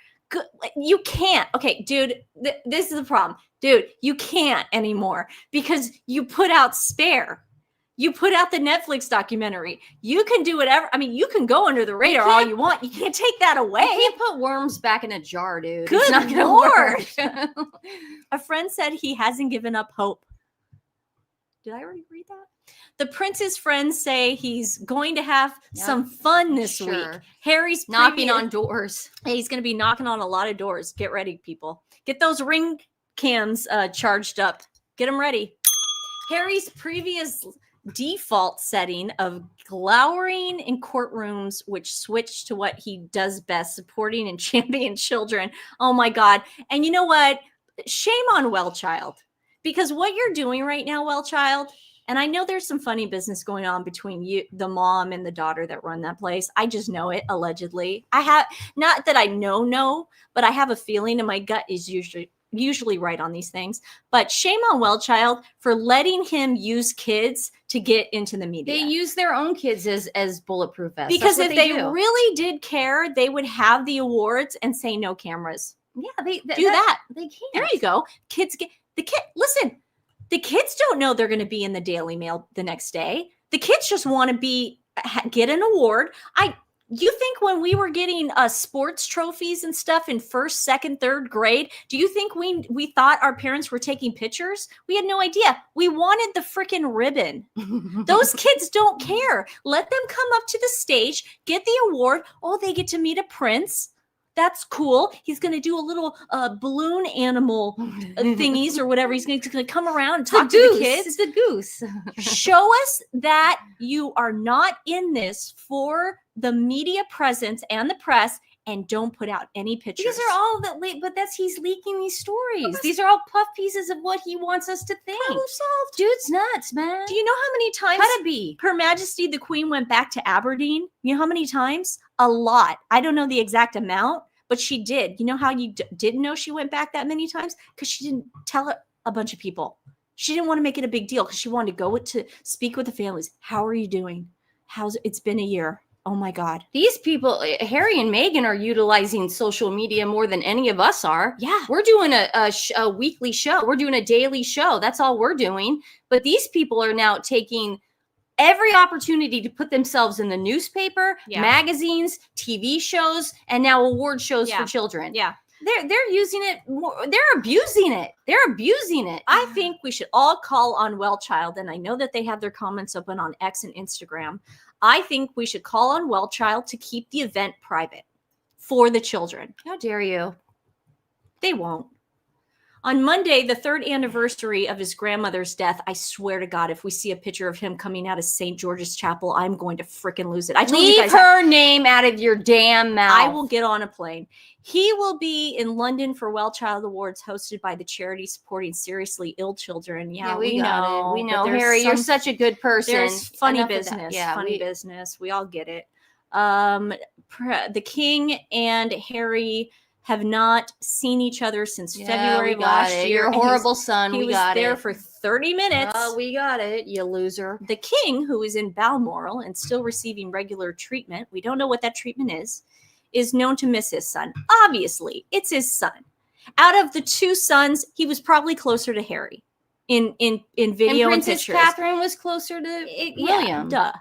You can't. Okay, dude, this is the problem. Dude, you can't anymore because you put out Spare. You put out the Netflix documentary. You can do whatever. I mean, you can go under the radar all you want. You can't take that away. You can't put worms back in a jar, dude. Good it's not gonna Lord. work. A friend said he hasn't given up hope. Did I already read that? The prince's friends say he's going to have some fun this week. Harry's knocking on doors. He's going to be knocking on a lot of doors. Get ready, people. Get those ring cams charged up. Get them ready. Harry's previous default setting of glowering in courtrooms, which switched to what he does best, supporting and championing children. Oh my God. And you know what? Shame on Wellchild, because what you're doing right now, Wellchild, and I know there's some funny business going on between you, the mom and the daughter that run that place. I just know it, allegedly. I have, not that I know, but I have a feeling, and my gut is usually right on these things. But shame on Wellchild for letting him use kids to get into the media. They use their own kids as bulletproof vests. Because if they really did care, they would have the awards and say no cameras. Yeah, they do that. They can't. There you go. Kids get the kid. Listen, the kids don't know they're going to be in the Daily Mail the next day. The kids just want to get an award. You think when we were getting sports trophies and stuff in first, second, third grade, do you think we thought our parents were taking pictures? We had no idea. We wanted the freaking ribbon. Those kids don't care. Let them come up to the stage, get the award. Oh, they get to meet a prince. That's cool. He's going to do a little balloon animal thingies or whatever. He's going to come around and talk to the kids. It's the goose. Show us that you are not in this for the media presence and the press, and don't put out any pictures. These are all he's leaking these stories. These are all puff pieces of what he wants us to think. Problem solved. Dude's nuts, man. Do you know how many times Her Majesty the Queen went back to Aberdeen? You know how many times? A lot. I don't know the exact amount, but she did. You know how you didn't know she went back that many times? Because she didn't tell a bunch of people. She didn't want to make it a big deal because she wanted to go to speak with the families. How are you doing? It's been a year. Oh my God. These people, Harry and Meghan, are utilizing social media more than any of us are. Yeah. We're doing a weekly show. We're doing a daily show. That's all we're doing. But these people are now taking every opportunity to put themselves in the newspaper, magazines, TV shows, and now award shows for children. Yeah. They're using it more. They're abusing it. I think we should all call on Wellchild, and I know that they have their comments open on X and Instagram. I think we should call on Wellchild to keep the event private for the children. How dare you? They won't. On Monday, the 3rd anniversary of his grandmother's death, I swear to God, if we see a picture of him coming out of St. George's Chapel, I'm going to freaking lose it. I told you guys, leave her name out of your damn mouth. I will get on a plane. He will be in London for Wellchild Awards hosted by the charity supporting seriously ill children. Yeah, we know. We know, Harry, you're such a good person. There's funny business. Yeah, funny business. We all get it. The King and Harry have not seen each other since February last year. You're a horrible son. He was there for 30 minutes. Oh, we got it, you loser. The King, who is in Balmoral and still receiving regular treatment, we don't know what that treatment is known to miss his son. Obviously, it's his son. Out of the two sons, he was probably closer to Harry in video and Princess pictures. Catherine was closer to William. Duh.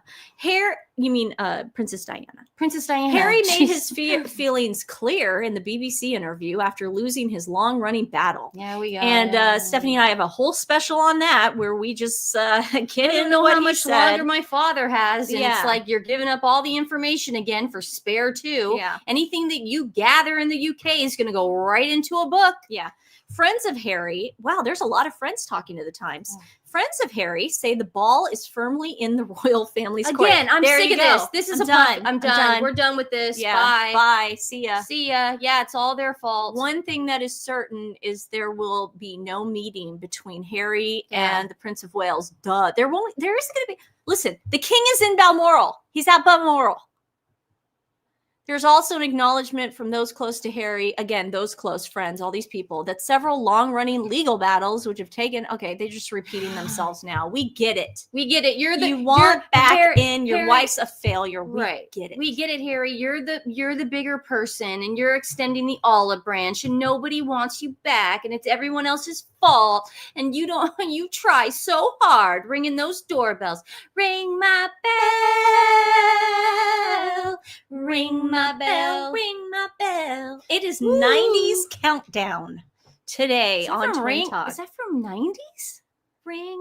You mean Princess Diana. Princess Diana. Harry made his feelings clear in the BBC interview after losing his long-running battle. Yeah, we got And Stephanie and I have a whole special on that where we just get into how what much he said. longer my father has, and it's like you're giving up all the information again for spare two. Yeah. Anything that you gather in the UK is going to go right into a book. Yeah. Friends of Harry. Wow, there's a lot of friends talking to the Times. Friends of Harry say the ball is firmly in the royal family's court. Again, I'm sick of this. This is done. I'm done. We're done with this. Yeah. Bye. Bye. See ya. See ya. Yeah, it's all their fault. One thing that is certain is there will be no meeting between Harry and the Prince of Wales. Duh. There isn't going to be. Listen, the king is in Balmoral. He's at Balmoral. There's also an acknowledgement from those close to Harry, again, those close friends, all these people, that several long-running legal battles which have taken, they're just repeating themselves now. We get it. We get it. You want back in, your wife's a failure. We get it. We get it, Harry. You're the bigger person, and you're extending the olive branch, and nobody wants you back, and it's everyone else's fault, and you try so hard ringing those doorbells. Ring my bell. Ring my bell. Ring my bell. It is 90s countdown today on TWiN Talk. Is that from 90s?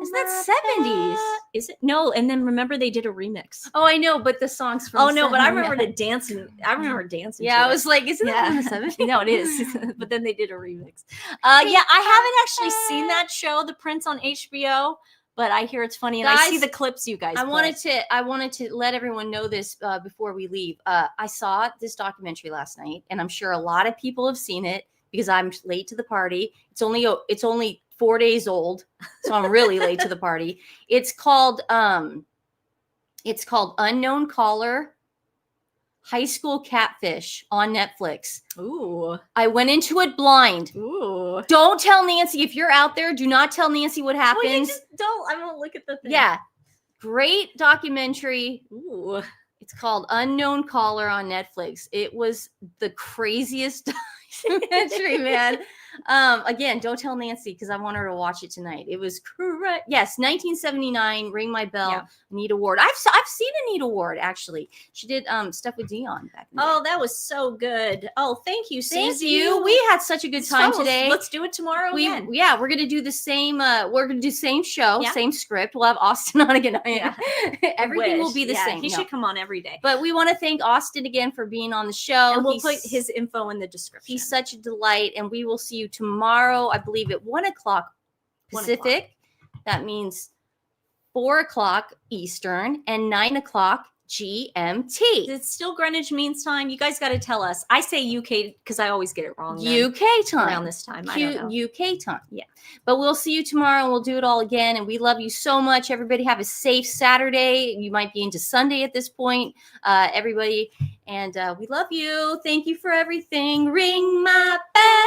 Is that 70s? Is it? No, and then remember they did a remix. Oh, I know, but the song's from Oh no, but I remember the dancing. I remember dancing. Yeah, I was like, isn't that from the 70s? No, it is. But then they did a remix. Yeah, I haven't actually seen that show, The Prince, on HBO. But I hear it's funny, and Guys, I see the clips you guys. I wanted to let everyone know this before we leave. I saw this documentary last night, and I'm sure a lot of people have seen it because I'm late to the party. It's only 4 days old, so I'm really late to the party. It's called Unknown Caller: High School Catfish on Netflix. Ooh. I went into it blind. Ooh. Don't tell Nancy if you're out there. Do not tell Nancy what happens. Well, you just don't. I won't look at the thing. Yeah. Great documentary. Ooh. It's called Unknown Caller on Netflix. It was the craziest documentary, man. Again, don't tell Nancy because I want her to watch it tonight. It was correct. Yes, 1979. Ring My Bell. Yeah. Anita Ward. I've seen Anita Ward actually. She did stuff with Dion back in the day. Oh, that was so good. Oh, thank you, Susie. Thank you. We had such a good time today. Let's do it tomorrow again. Yeah, we're gonna do the same. We're gonna do same show, same script. We'll have Austin on again. Yeah. Everything will be the same. He should come on every day. But we want to thank Austin again for being on the show. And we'll put his info in the description. He's such a delight, and we will see you tomorrow, I believe, at 1:00 Pacific. That means 4:00 Eastern and 9:00 GMT. It's still Greenwich Mean Time. You guys got to tell us. I say UK because I always get it wrong. UK time. Around this time. I don't know. UK time. Yeah. But we'll see you tomorrow, and we'll do it all again. And we love you so much. Everybody have a safe Saturday. You might be into Sunday at this point, everybody. And we love you. Thank you for everything. Ring my bell.